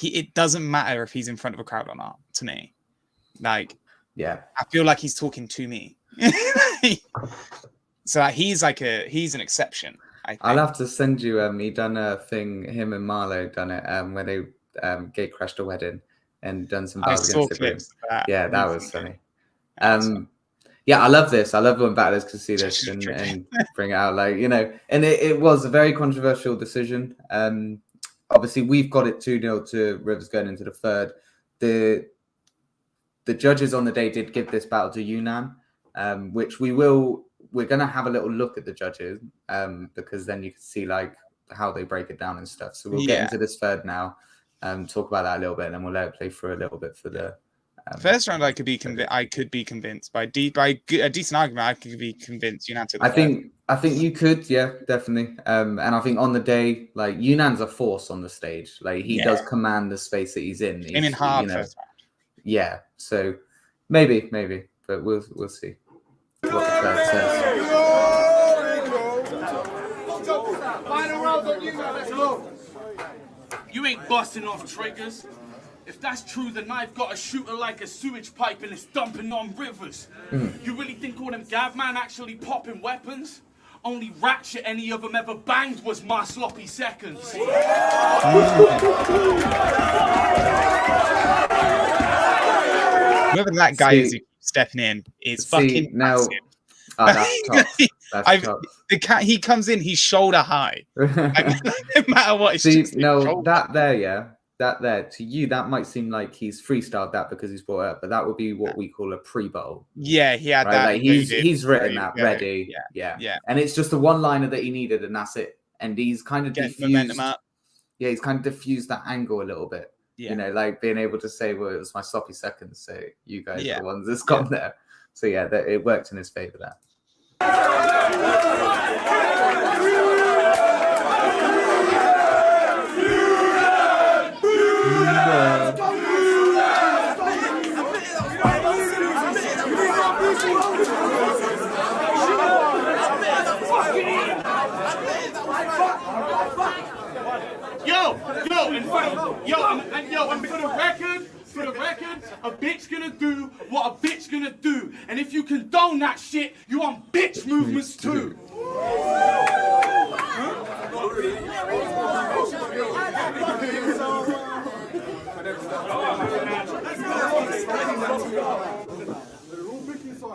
it doesn't matter if he's in front of a crowd or not to me. I feel like he's talking to me. So he's an exception. I'll have to send you. He done a thing. Him and Marlo done it where they gate crashed a wedding and done some battles against clips. That was funny. I love this. I love when battlers can see this and bring it out. And it was a very controversial decision. Obviously, we've got it 2-0 to Rivers going into the third. The judges on the day did give this battle to Yunan, which we're going to have a little look at the judges because then you can see how they break it down and stuff. So we'll get into this third now, talk about that a little bit, and then we'll let it play through a little bit for the first round. I could be convinced by a decent argument. I could be convinced Yunan took the I think you could, definitely. And I think on the day, Yunan's a force on the stage. He does command the space that he's in. In hard first round. Yeah, so maybe, but we'll see what the third says. Final round on you, man. Let's go. You ain't busting off triggers. If that's true, then I've got a shooter like a sewage pipe and it's dumping on rivers. You really think all them gav man actually popping weapons? Only rat shit any of them ever banged was my sloppy seconds. Whoever that guy is who keeps stepping in is fucking now. Oh, that's tough. That's tough. The cat, he comes in, he's shoulder high. Like, no matter what, it's See, just no, that there, yeah. That there, to you, that might seem like he's freestyled that because he's brought it up, but that would be what we call a pre-bowl. Yeah, he had right? that. Like he's written that ready. Yeah. And it's just the one-liner that he needed, and that's it. And he's kind of diffused. Yeah, he's kind of diffused that angle a little bit. You know, like being able to say, well, it was my sloppy seconds, so you guys are the ones that's gone there. So yeah, it worked in his favor there. And for the record, a bitch gonna do what a bitch gonna do. And if you condone that shit, you on bitch movements too.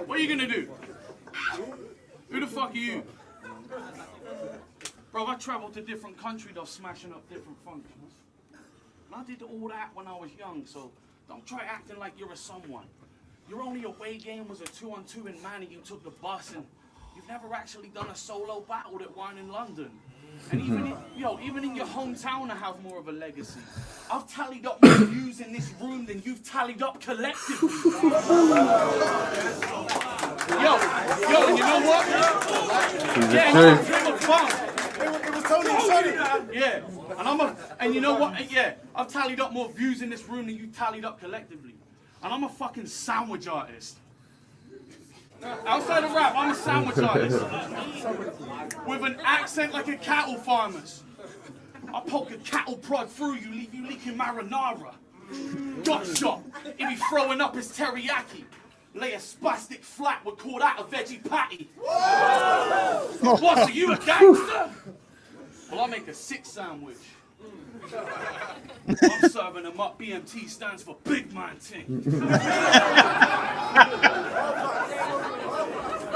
What are you gonna do? Who the fuck are you? Bro, I traveled to different countries, though, smashing up different functions. And I did all that when I was young, so don't try acting like you're a someone. Your only away game was a 2-on-2 in Man, and you took the bus, and you've never actually done a solo battle that won in London. And even in your hometown, I have more of a legacy. I've tallied up more views in this room than you've tallied up collectively. Yo, and you know what? It was Tony. Yeah, and you know what? Yeah, I've tallied up more views in this room than you tallied up collectively. And I'm a fucking sandwich artist. Outside of rap, I'm a sandwich artist. With an accent like a cattle farmer's. I poke a cattle prod through you, leave you leaking marinara. Gut shot, if he throwing up his teriyaki. Lay a spastic flat, would call that a veggie patty. What, are you a gangster? Well, I'll make a 6 sandwich. I'm serving them up. BMT stands for Big Man Ting.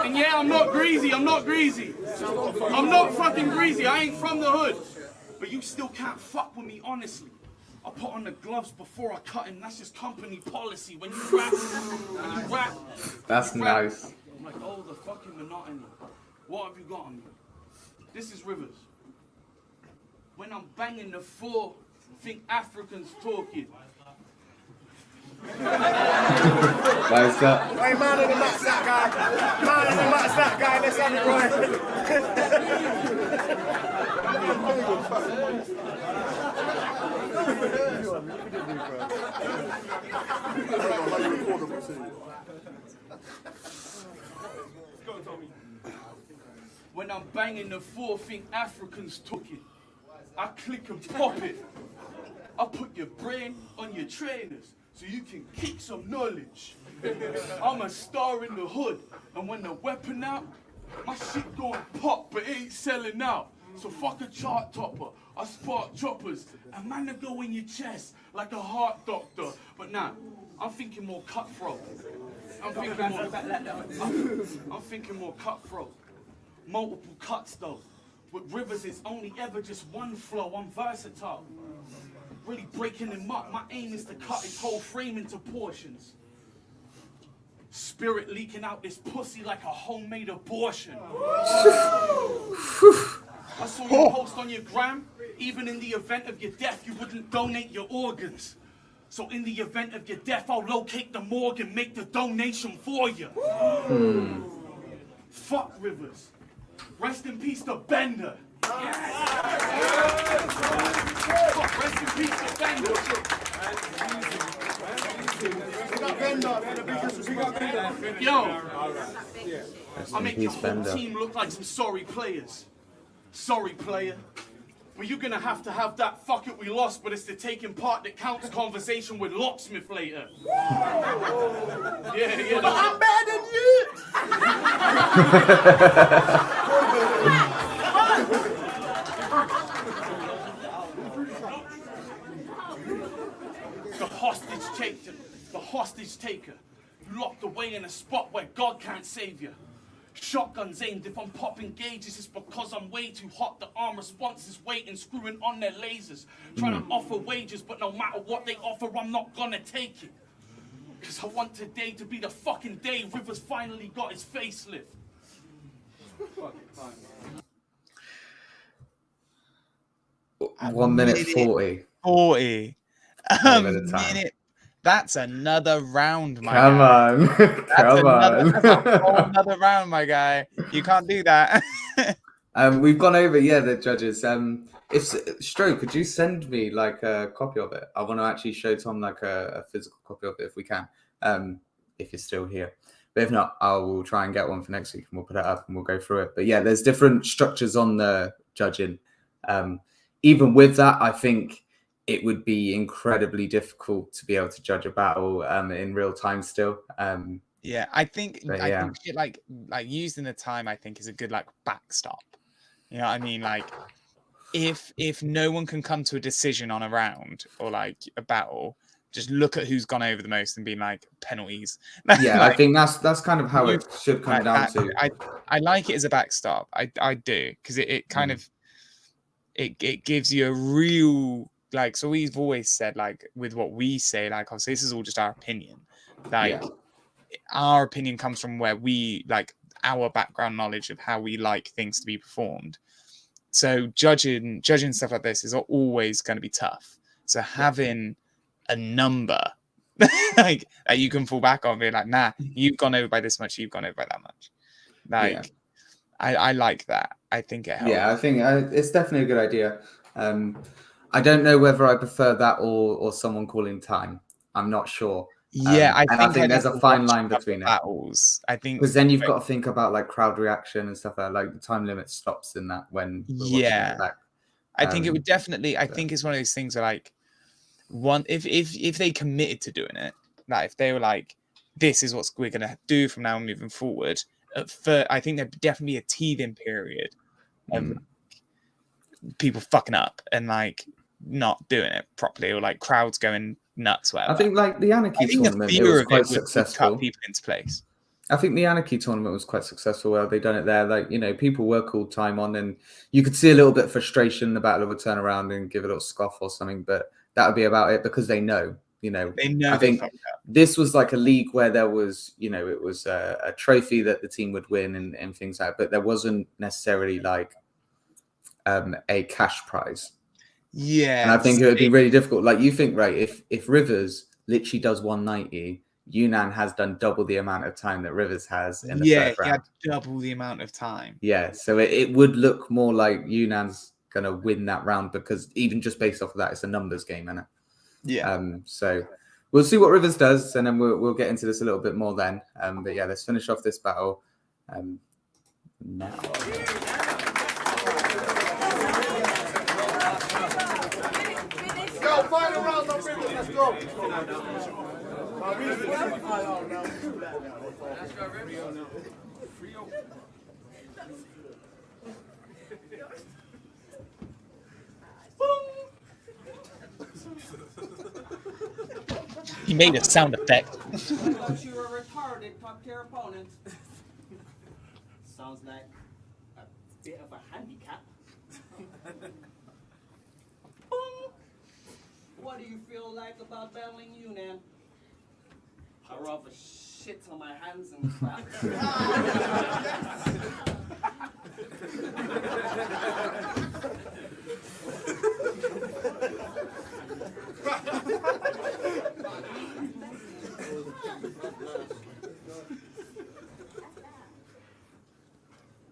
And yeah, I'm not greasy. I'm not fucking greasy. I ain't from the hood. But you still can't fuck with me, honestly. I put on the gloves before I cut him. That's just company policy. When you rap. That's nice. I'm like, oh, the fucking monotony. What have you got on me? This is Rivers. When I'm banging the floor, think Africans talking. Why is that? Hey, man in the match that guy. Man in the match that guy. Let's have it When I'm banging the floor, think Africans talking. I click and pop it. I put your brain on your trainers so you can kick some knowledge. I'm a star in the hood, and when the weapon out, my shit going pop, but it ain't selling out. So fuck a chart topper, I spark choppers, and man to go in your chest like a heart doctor. But now, I'm thinking more cutthroat. I'm thinking more cutthroat. Multiple cuts though. With Rivers, it's only ever just one flow. I'm versatile. Really breaking him up. My aim is to cut his whole frame into portions. Spirit leaking out this pussy like a homemade abortion. I saw you post on your gram. Even in the event of your death, you wouldn't donate your organs. So in the event of your death, I'll locate the morgue and make the donation for you. Fuck Rivers. Rest in peace to Bender. Rest in peace to Bender. Yo, I make your whole team look like some sorry players. Sorry, player. But you're gonna have to have that fuck it we lost, but it's the taking part that counts conversation with Locksmith later. Yeah. But I'm better than you! The hostage taker. You locked away in a spot where God can't save you. Shotguns aimed. If I'm popping gauges, it's because I'm way too hot. The arm response is waiting, screwing on their lasers. Trying to offer wages, but no matter what they offer, I'm not gonna take it. Because I want today to be the fucking day Rivers finally got his facelift. 1 minute 40. 40. A minute. That's another round, my guy. Come on. That's a whole another round, my guy. You can't do that. We've gone over, the judges. If Stro, could you send me like a copy of it? I want to actually show Tom like a physical copy of it if we can, if you're still here. But if not, I will try and get one for next week and we'll put it up and we'll go through it. But yeah, there's different structures on the judging. Even with that, I think it would be incredibly difficult to be able to judge a battle in real time still. Yeah, I think shit like using the time, I think, is a good like backstop. You know what I mean? Like if no one can come to a decision on a round or like a battle, just look at who's gone over the most and be like penalties. Yeah, like, I think that's kind of how it should come down to. I like it as a backstop. I do, because it kind of it gives you a real like. So we've always said like with what we say, like obviously this is all just our opinion. Like our opinion comes from where we like our background knowledge of how we like things to be performed. So judging stuff like this is always going to be tough. So having a number like that you can fall back on, being like, nah, you've gone over by this much, you've gone over by that much. Like, I like that. I think it helps. Yeah, I think it's definitely a good idea. I don't know whether I prefer that or someone calling time. I'm not sure. Yeah, I think there's a fine line between battles. I think because then you've got to think about like crowd reaction and stuff like the time limit stops in that when we're watching it back. I think it would definitely. I think it's one of those things where like one if they committed to doing it, like if they were like, this is what we're gonna do from now moving forward. I think there'd definitely be a teething period of people fucking up and like not doing it properly or like crowds going nuts. Whatever. I think like the Anarchy tournament, it was quite successful. Cut people into place. I think the Anarchy tournament was quite successful. Well, they done it there. Like, you know, people were called time on, and you could see a little bit of frustration. The battle would turn around and give it a little scoff or something, but that would be about it because they know. You know, I think this was like a league where there was, you know, it was a trophy that the team would win and things like that, but there wasn't necessarily like a cash prize. Yeah, and I think it would be really difficult. Like you think, right? If Rivers literally does 190, Yunan has done double the amount of time that Rivers has in the first round. He had double the amount of time. Yeah, so it would look more like Yunan's gonna win that round because even just based off of that, it's a numbers game, isn't it? Yeah. So we'll see what Rivers does, and then we'll get into this a little bit more then. But yeah, let's finish off this battle now. Go, final round on Rivers, let's go. He made a sound effect. Thought you were retarded, top tier opponent. Sounds like a bit of a handicap. What do you feel like about battling Yunan? I'd rather shit on my hands and clap.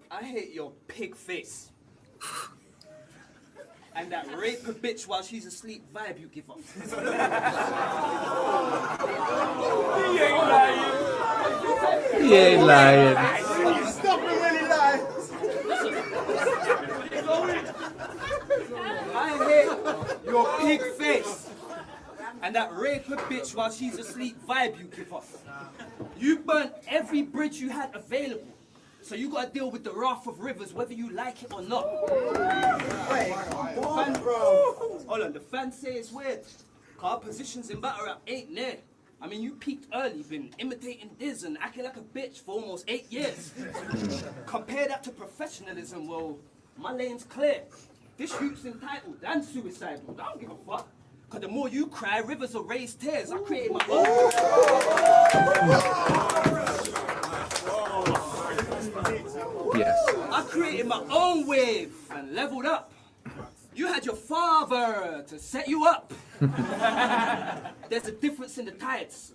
I hate your pig face. And that rape a bitch while she's asleep vibe you give up. He ain't lying. Stop it when he lies. Your pig face. And that rape a bitch while she's asleep vibe you give us. You burnt every bridge you had available. So you gotta deal with the wrath of rivers whether you like it or not. Wait, hold on, the fans say it's weird. Cause our positions in battle rap ain't near. I mean, you peaked early, been imitating Diz and acting like a bitch for almost 8 years. Compare that to professionalism, well, my lane's clear. This youth's entitled and suicidal. I don't give a fuck. Cause the more you cry, rivers will raise tears. I created my own. Yes. I created my own wave and leveled up. You had your father to set you up. There's a difference in the tides.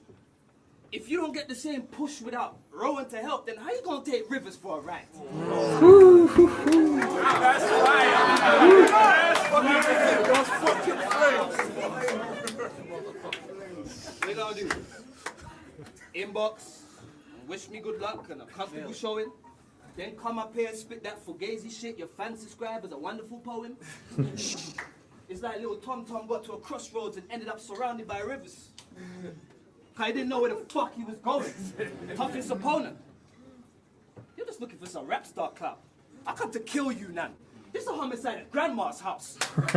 If you don't get the same push without rowing to help, then how you gonna take rivers for a ride? That's what we gonna do? Inbox, wish me good luck and a comfortable showing. Then come up here and spit that fugazi shit your fans describe as a wonderful poem. It's like little Tom Tom got to a crossroads and ended up surrounded by rivers. Cause he didn't know where the fuck he was going. Toughest opponent. You're just looking for some rap star clout. I come to kill you, Nan. This is a homicide at Grandma's house. You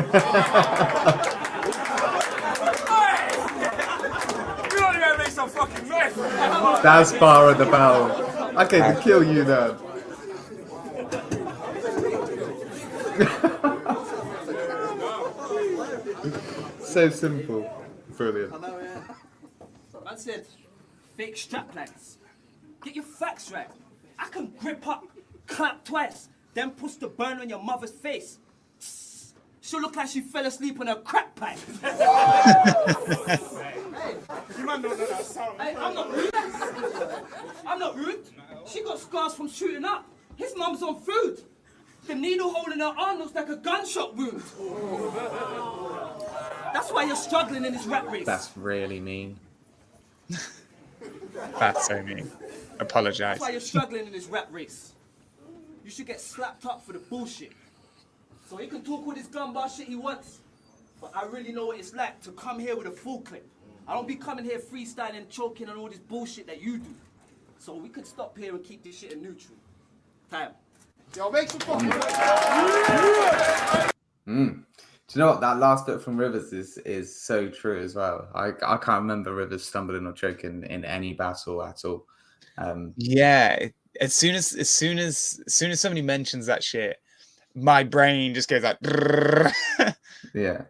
don't even make some fucking noise. That's bar of the bell. I came to kill you now. So simple. Brilliant. Man said, fake straplines. Get your facts right. I can grip up, clap twice, then push the burn on your mother's face. She'll look like she fell asleep on a crack pipe. Hey, You man don't know that sound. hey, I'm not rude. I'm not rude. She got scars from shooting up. His mum's on food. The needle hole in her arm looks like a gunshot wound. That's why you're struggling in this rap race. That's really mean. That's so mean. Apologize. That's why you're struggling in this rap race. You should get slapped up for the bullshit. So he can talk all this gunbar shit he wants. But I really know what it's like to come here with a full clip. I don't be coming here freestyling, choking on all this bullshit that you do. So we could stop here and keep this shit in neutral. Time. Yo, make some fucking Do you know what? That last bit from Rivers is so true as well. I can't remember Rivers stumbling or choking in any battle at all. Yeah, as soon as somebody mentions that shit, my brain just goes like. Yeah.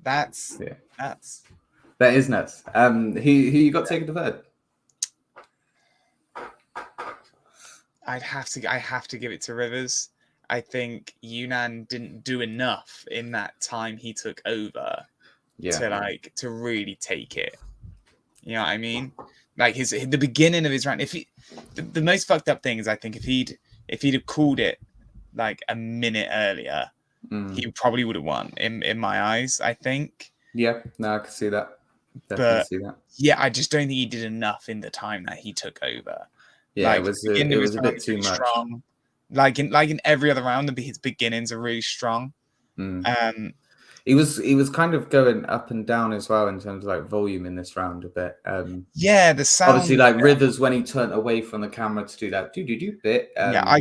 That is nuts. Who you got taken to third? I have to give it to Rivers. I think Yunan didn't do enough in that time he took over to really take it. You know what I mean? Like the beginning of his round. The most fucked up thing is I think if he'd have called it like a minute earlier, he probably would have won in my eyes, I think. Yeah, no, I can see that. Definitely see that. Yeah, I just don't think he did enough in the time that he took over. Yeah, like, it was a bit too much. Strong. Like in every other round, his beginnings are really strong. He was kind of going up and down as well in terms of like volume in this round a bit. The sound. Obviously, like Rivers when he turned away from the camera to do that do bit.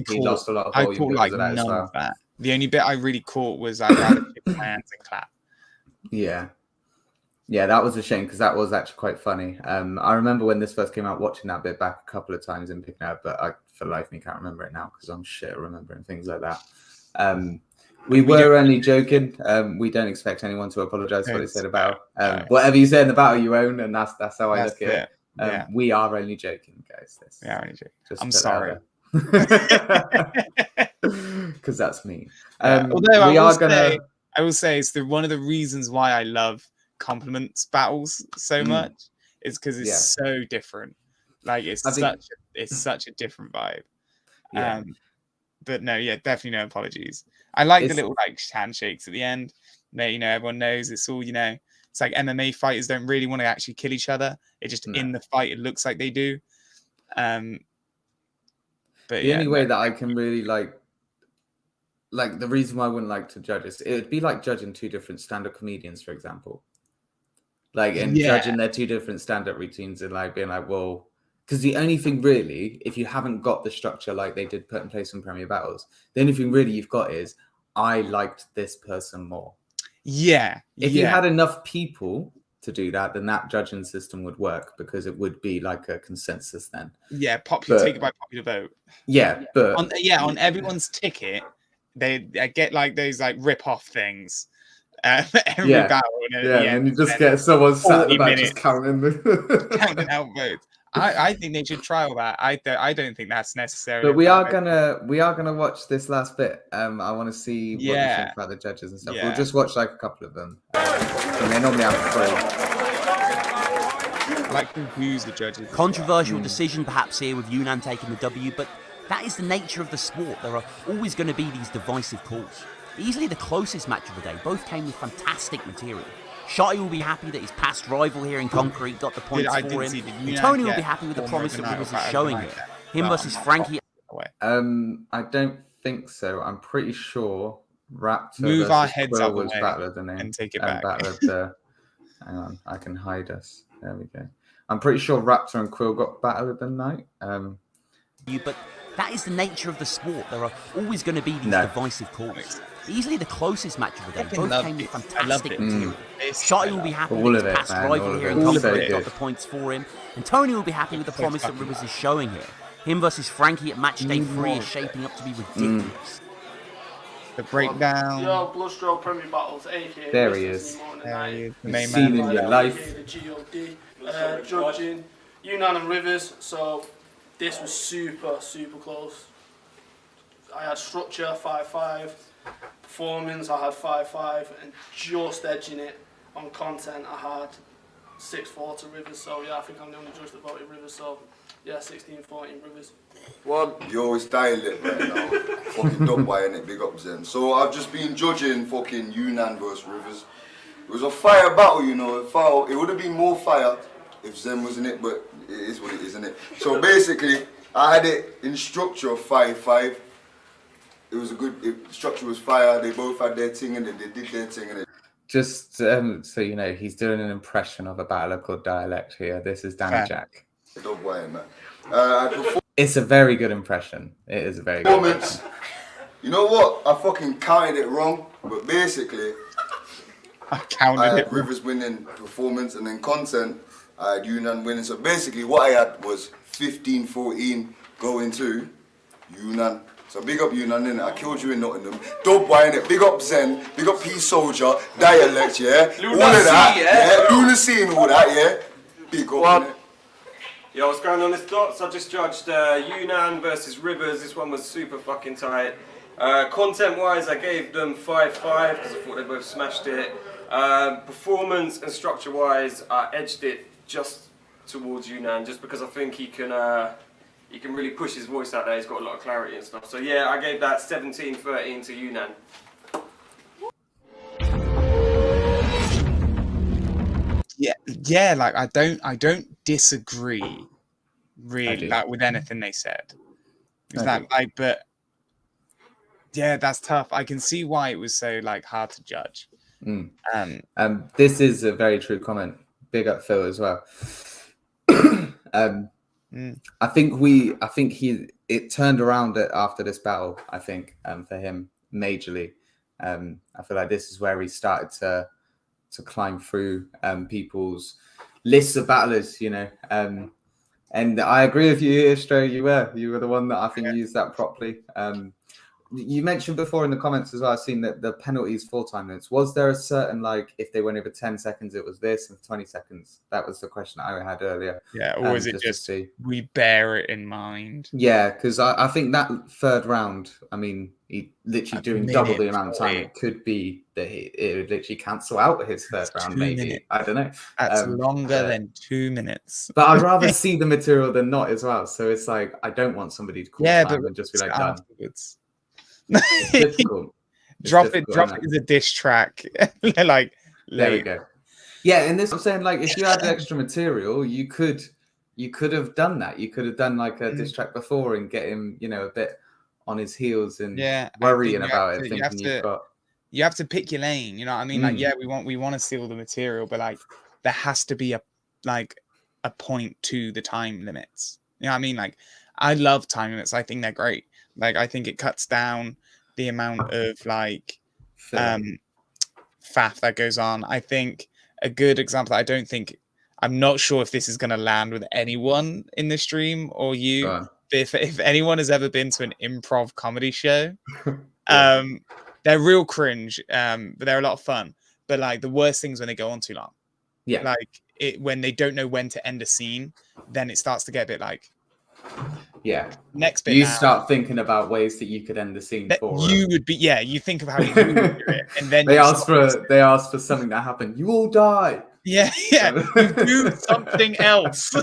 He lost a lot of volume because of that as well. That. The only bit I really caught was I'd rather keep my hands and clap. Yeah, that was a shame because that was actually quite funny. I remember when this first came out, watching that bit back a couple of times and picking it up, but I, for life of me, can't remember it now because I'm shit at remembering things like that. We were only joking. We don't expect anyone to apologise for what he said about whatever you say in the battle you own, and that's how I look at it. We are only joking, guys. We are only joking. I'm sorry. Because that's me. Although I will say it's one of the reasons why I love compliments battles so much is because it's so different. Like it's such a different vibe. But no, definitely no apologies. I like the little like handshakes at the end. Everyone knows it's all, it's like MMA fighters don't really want to actually kill each other. It just in the fight it looks like they do. But the only way that I can really like like the reason why I wouldn't like to judge is it would be like judging two different stand-up comedians, for example. Like, and judging their two different stand-up routines and like being like, well, because the only thing really, if you haven't got the structure like they did put in place in Premier Battles, the only thing really you've got is I liked this person more. Yeah. If you had enough people to do that, then that judging system would work because it would be like a consensus then. Yeah, taken by popular vote. Yeah, but on everyone's ticket, they get like those like rip-off things. Every battle, and you just get someone sat at the back just counting out votes. I think they should trial that. I don't think that's necessary. But we are gonna watch this last bit. I want to see what you think about the judges and stuff. We'll just watch like a couple of them. And they normally have three. Like who's the judges? Controversial decision perhaps here with Yunnan taking the W, but that is the nature of the sport. There are always going to be these divisive calls. Easily the closest match of the day. Both came with fantastic material. Shotty will be happy that his past rival here in Concrete got the points for him. And Tony will be happy with the promise that Rivers is showing here. Him versus Frankie. I don't think so. I'm pretty sure Raptor move our heads Quill up was battler than him and take it back. Hang on, I can hide us. There we go. I'm pretty sure Raptor and Quill got battled the night. But that is the nature of the sport. There are always going to be these divisive calls. Easily the closest match of the day. Both came with fantastic material. Shotty will be happy that his past rival here in Concrete got the points for him. And Tony will be happy with the promise that Rivers is showing here. Him versus Frankie at match day 3 is shaping up to be ridiculous. The breakdown. Yo, Bloodstro Premier Battles, aka there he is. The main man in your life. The GOD. Judging Yunnan and Rivers. So this was super close. I had structure 5-5, performance I had 5-5, and just edging it on content I had 6-4 to Rivers. So yeah, I think I'm the only judge that voted Rivers. So yeah, 16-14 Rivers. One, you always dial it right now. Fucking dub by it, big up Zen. So I've just been judging fucking Yunnan versus Rivers. It was a fire battle, you know. It would have been more fire if Zen was in it, but it is what it is, isn't it? So basically, I had it in structure of 5-5. It was a good structure was fire. They both had their thing and they did their thing. And just so you know, he's doing an impression of a battler called Dialect here. This is Danny Jack. Don't worry, man. It's a very good impression. It is a very good impression. You know what? I fucking counted it wrong, but basically, I had Rivers winning performance, and then content, I had Yunnan winning. So basically, what I had was 15-14 going to Yunnan. So big up Yunnan, innit? I killed you in Nottingham. Dope wine it. Big up Zen. Big up Peace Soldier. Dialect, yeah. All of that, yeah. Lunacy and all that, yeah. Big up, innit? Yo, what's going on? This Dots. I just judged Yunnan versus Rivers. This one was super fucking tight. Content-wise, I gave them 5-5 because I thought they both smashed it. Performance and structure-wise, I edged it just towards Yunnan, just because I think he can really push his voice out there. He's got a lot of clarity and stuff. So yeah, I gave that 17-13 to Yunnan. Yeah, like I don't disagree really like with anything they said. But yeah, that's tough. I can see why it was so like hard to judge. This is a very true comment. Big up Phil as well. I think it turned around after this battle. I think for him majorly. I feel like this is where he started to climb through people's lists of battlers, you know. And I agree with you, Istro. You were the one that I think used that properly. You mentioned before in the comments as well, I've seen that the penalties 4 time limits. Was there a certain, like, if they went over 10 seconds, it was this, and 20 seconds? That was the question I had earlier. Yeah, or was it just we bear it in mind? Yeah, because I think that third round, I mean, he literally doing double the amount of time. It could be that it would literally cancel out his third round, maybe. Minutes. I don't know. That's longer than 2 minutes. But I'd rather see the material than not as well. So it's like, I don't want somebody to call time and just be like, done. It's difficult. Drop it as a diss track. Like, there we go. Yeah, and this I'm saying, like, if you had extra material, you could have done that. You could have done like a diss track before and get him, you know, a bit on his heels and I worrying think about it, thinking you have to pick your lane. You know what I mean? Like, yeah, we want to steal the material, but like there has to be a point to the time limits. You know what I mean? Like, I love time limits. I think they're great. Like, I think it cuts down the amount of like faff that goes on. I think a good example that I'm not sure if this is going to land with anyone in the stream or you. But if anyone has ever been to an improv comedy show, they're real cringe, but they're a lot of fun. But like the worst things when they go on too long. Yeah. Like when they don't know when to end a scene, then it starts to get a bit like. Yeah. Next bit. You start thinking about ways that you could end the scene for you would be. Yeah. You think of how you would do it, and then they ask for something that happened. You all die. Yeah. Yeah. You do something else.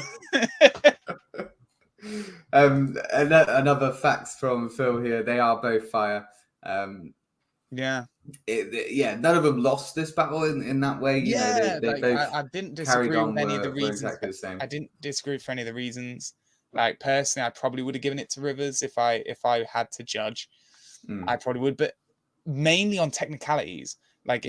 Another facts from Phil here. They are both fire. Yeah. None of them lost this battle in that way. You know, they both I didn't disagree with any of the reasons. Exactly the same. I didn't disagree for any of the reasons. Like personally, I probably would have given it to Rivers if I had to judge. I probably would, but mainly on technicalities. Like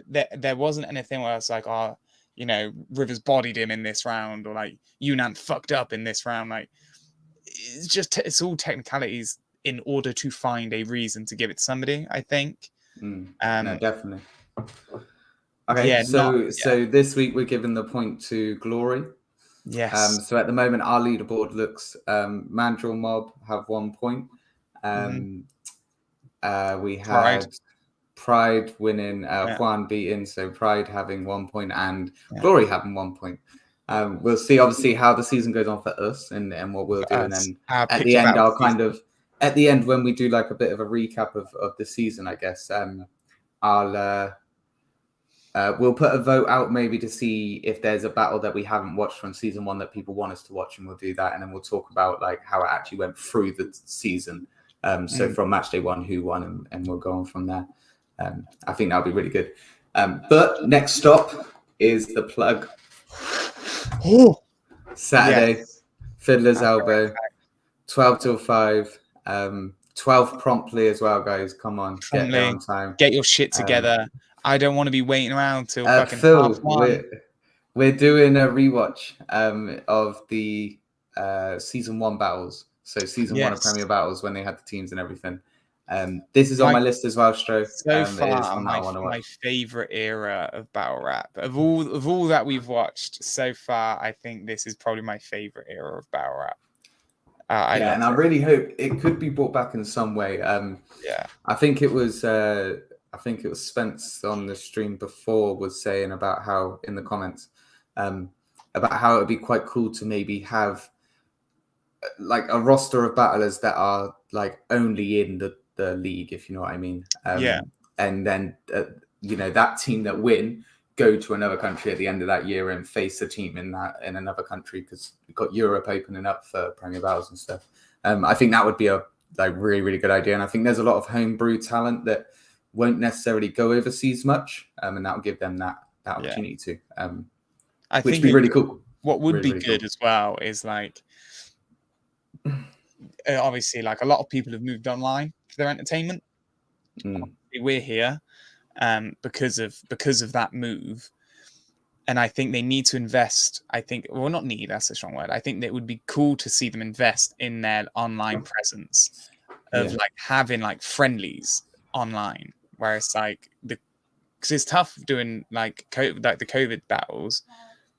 there wasn't anything where I was like, oh, you know, Rivers bodied him in this round, or like Yunnan fucked up in this round. Like it's all technicalities in order to find a reason to give it to somebody, I think. No, definitely. Okay, so this week we're giving the point to Glory. Yes. So at the moment our leaderboard looks Mandrill Mob have 1 point. We had Pride winning, Juan beating, so Pride having 1 point and Glory having 1 point. We'll see obviously how the season goes on for us and what we'll do, and then at the end I'll kind of at the end when we do like a bit of a recap of the season, I guess we'll put a vote out maybe to see if there's a battle that we haven't watched from season 1 that people want us to watch, and we'll do that, and then we'll talk about like how it actually went through the season. So from match day 1, who won, and we'll go on from there. I think that'll be really good. But next stop is the plug. Saturday, Fiddler's Elbow, 12 till 5. 12 promptly as well, guys. Come on, get there on time. Get your shit together. I don't want to be waiting around till fucking Phil, 1:30. We're doing a rewatch of the season 1 battles. So season 1 of Premier Battles when they had the teams and everything. This is on my list as well, Stro. So far, my favorite era of battle rap. Of all that we've watched so far, I think this is probably my favorite era of battle rap. And I really hope it could be brought back in some way. I think it was Spence on the stream before was saying about how in the comments about how it would be quite cool to maybe have like a roster of battlers that are like only in the league, if you know what I mean. And then you know, that team that win go to another country at the end of that year and face a team in another country, because we've got Europe opening up for Premier Battles and stuff. I think that would be a like really, really good idea, and I think there's a lot of homebrew talent that won't necessarily go overseas much, and that will give them that opportunity to. I think would be really cool. What would be good as well is like, obviously, like a lot of people have moved online for their entertainment. We're here because of that move, and I think they need to invest. Not need, that's a strong word. I think that it would be cool to see them invest in their online presence of like having like friendlies online, where it's like because it's tough doing like the COVID battles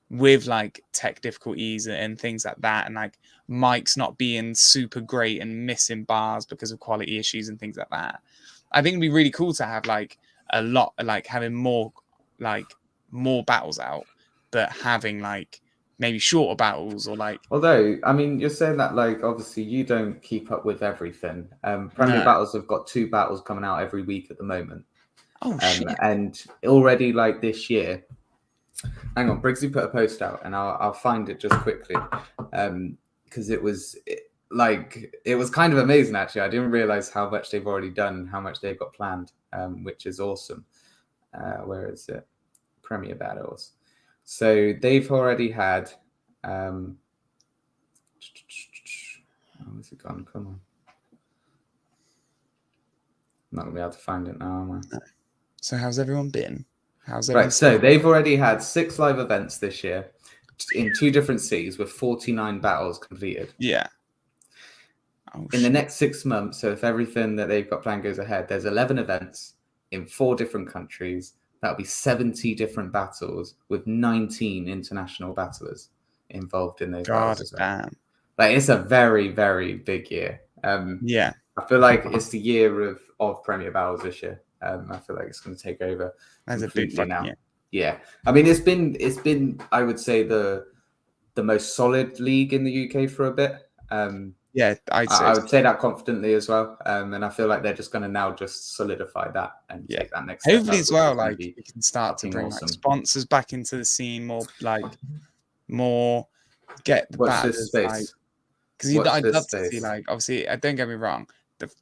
with like tech difficulties and things like that, and like mics not being super great and missing bars because of quality issues and things like that. I think it'd be really cool to have like a lot, like having more battles out, but having like maybe shorter battles or like. Although, I mean, you're saying that like obviously you don't keep up with everything. Premier Battles have got 2 battles coming out every week at the moment. Oh shit! And already like this year. Hang on, Briggsy put a post out, and I'll find it just quickly, because it was kind of amazing actually. I didn't realize how much they've already done and how much they've got planned, which is awesome. Where is it? Premier Battles. So they've already had. Where's it gone? Come on. not gonna be able to find it now, am I? So how's everyone been? Right, so they've already had 6 live events this year in 2 different cities with 49 battles completed. Yeah. In the next 6 months, so if everything that they've got planned goes ahead, there's 11 events in 4 different countries. That'll be 70 different battles with 19 international battlers involved in those battles as well. Damn. Like, it's a very, very big year. Yeah. I feel like it's the year of Premier Battles this year. I feel like it's going to take over. That's a big now. year. Yeah. I mean, it's been I would say the most solid league in the UK for a bit. Yeah, I would say that confidently as well. And I feel like they're just going to now just solidify that and take that next step. Hopefully as well, like we can start to bring awesome. like sponsors back into the scene more get the Watch this space. Because I'd love to see, like, obviously, don't get me wrong,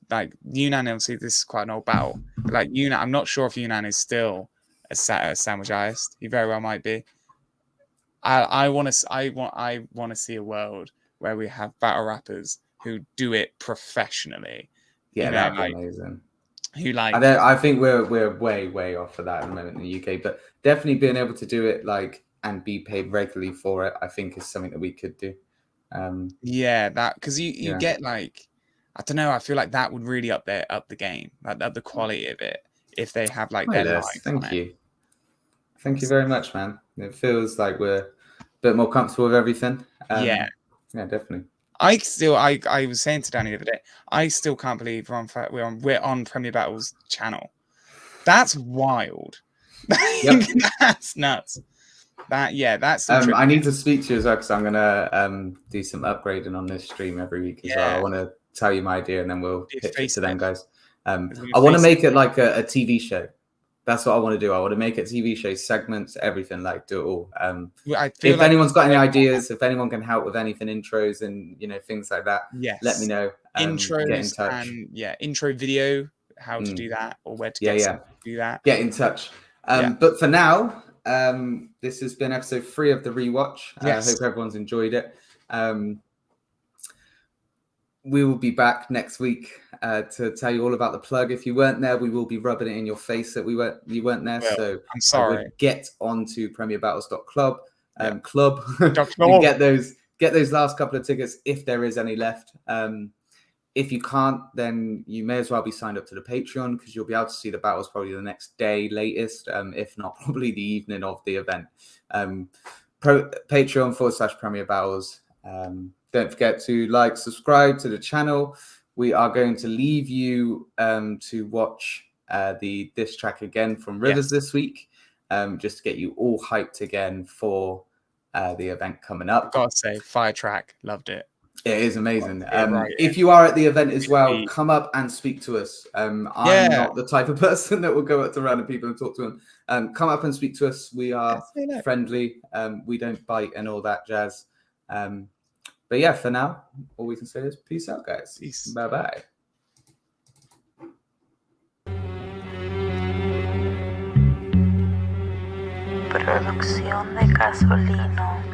like Unan, obviously this is quite an old battle, but like Unan, I'm not sure if Unan is still a sandwich artist. He very well might be. I want to see a world where we have battle rappers who do it professionally. Yeah, that'd be amazing. Who like? I think we're way off of that at the moment in the UK, but definitely being able to do it like and be paid regularly for it, I think is something that we could do. Yeah, that because you get like, I don't know, I feel like that would really up the game, like up the quality of it if they have like their live. Thank you very much, man. It feels like we're a bit more comfortable with everything. Yeah, definitely. I was saying to Danny the other day, I still can't believe we're on Premier Battles channel. That's wild. Yep. That's nuts. That's I need to speak to you as well because I'm gonna do some upgrading on this stream every week as well. I want to tell you my idea and then we'll pitch it to them guys. I want to make it like a TV show. That's what I want to do. I want to make it TV show segments, everything, like do it all. If anyone's got any ideas, if anyone can help with anything, intros and things like that, let me know. Intros, get in touch. And intro video, how to do that or where to get to do that. Get in touch. But for now, this has been episode 3 of the Rewatch. I hope everyone's enjoyed it. We will be back next week to tell you all about the plug. If you weren't there, we will be rubbing it in your face that you weren't there. Well, so I'm sorry. Get on to premierbattles.club. You get those last couple of tickets if there is any left. If you can't, then you may as well be signed up to the Patreon because you'll be able to see the battles probably the next day latest, if not probably the evening of the event. Patreon.com/Premier Battles. Don't forget to subscribe to the channel. We are going to leave you to watch the diss track again from Rivers this week, just to get you all hyped again for the event coming up. Gotta say, fire track, loved it. It is amazing. If you are at the event as well, come up and speak to us. I'm not the type of person that will go up to random people and talk to them. Come up and speak to us. We are friendly. We don't bite and all that jazz. But yeah, for now, all we can say is peace out, guys. Peace. Bye-bye. Producción de Gasolino.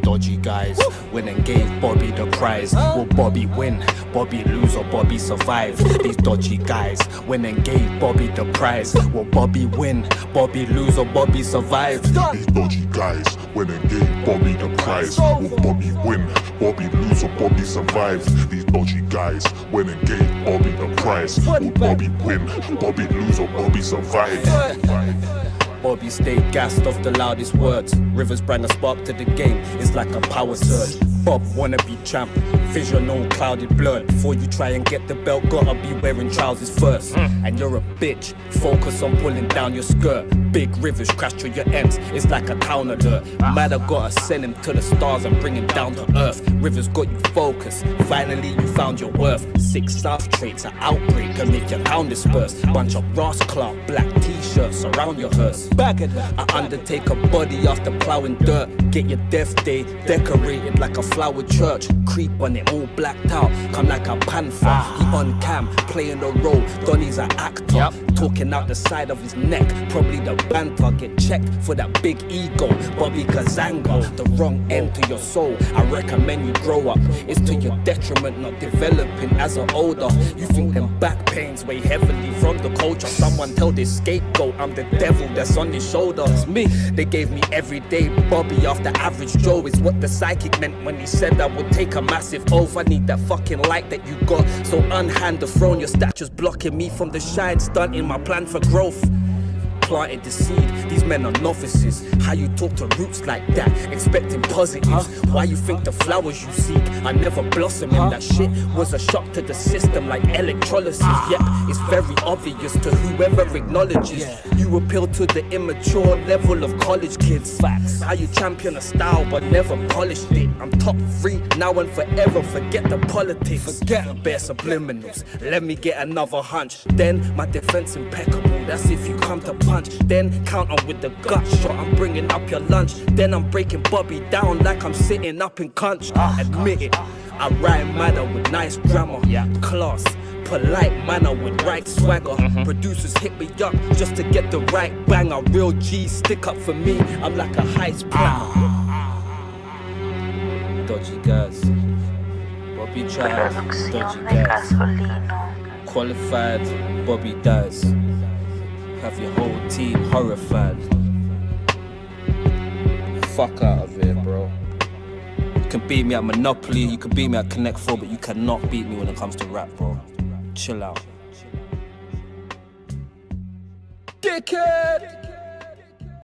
Dodgy guys went and gave Bobby the prize. Will Bobby win? Bobby lose or Bobby survive? These dodgy guys went and gave Bobby the prize. Will Bobby win? Bobby lose or Bobby survive? These dodgy guys went and gave Bobby the prize. Will Bobby win? Bobby lose or Bobby survive? These dodgy guys went and gave Bobby the prize. Will Bobby win? Bobby lose or Bobby survive? Bobby stayed gassed off the loudest words. Rivers brand a spark to the game. It's like a power surge. Bob wanna be champ. Vision all clouded blurred. Before you try and get the belt, gotta be wearing trousers first. And you're a bitch. Focus on pulling down your skirt. Big Rivers crash through your ends. It's like a town alert. Matter gotta send him to the stars and bring him down to earth. Rivers got you focused. Finally you found your worth. 6 South traits, an outbreak can make your town disperse. Bunch of Ross Clark black t-shirts surround your hearse. Back at I undertake a body after plowing dirt. Get your death day decorated like a flowered church. Creep on it all blacked out. Come like a panther. He on cam playing the role. Donnie's an actor. talking out the side of his neck. Probably the banter get checked for that big ego. Bobby Kazanga, the wrong end to your soul. I recommend you grow up. It's to your detriment, not developing as an older. You think them back pains weigh heavily from the culture. Someone tell this scapegoat I'm the devil that's on his shoulders. Me, they gave me everyday Bobby after average Joe is what the psychic meant when he said I would take a massive oath. I need that fucking light that you got. So unhand the throne, your stature's blocking me from the shine, stunting my plan for growth. Planted the seed, these men are novices. How you talk to roots like that, expecting positives? Why you think the flowers you seek are never blossoming? That shit was a shock to the system like electrolysis. Yep, it's very obvious to whoever acknowledges. You appeal to the immature level of college kids. Facts. How you champion a style but never polished it. I'm top 3 now and forever, forget the politics. Forget bare subliminals, let me get another hunch. Then my defense impeccable, that's if you come to punch. Then counter with the gut shot, I'm bringing up your lunch. Then I'm breaking Bobby down like I'm sitting up in Cunch. Admit it, I rhyme manner with nice grammar. Class, polite manner with right swagger. Producers hit me up just to get the right banger. Real G's stick up for me, I'm like a heist planner. Dodgy guys, Bobby drives, dodgy guys. Qualified, Bobby dies. Have your whole team horrified. Fuck out of here, bro. You can beat me at Monopoly, you can beat me at Connect 4, but you cannot beat me when it comes to rap, bro. Chill out. Dickhead!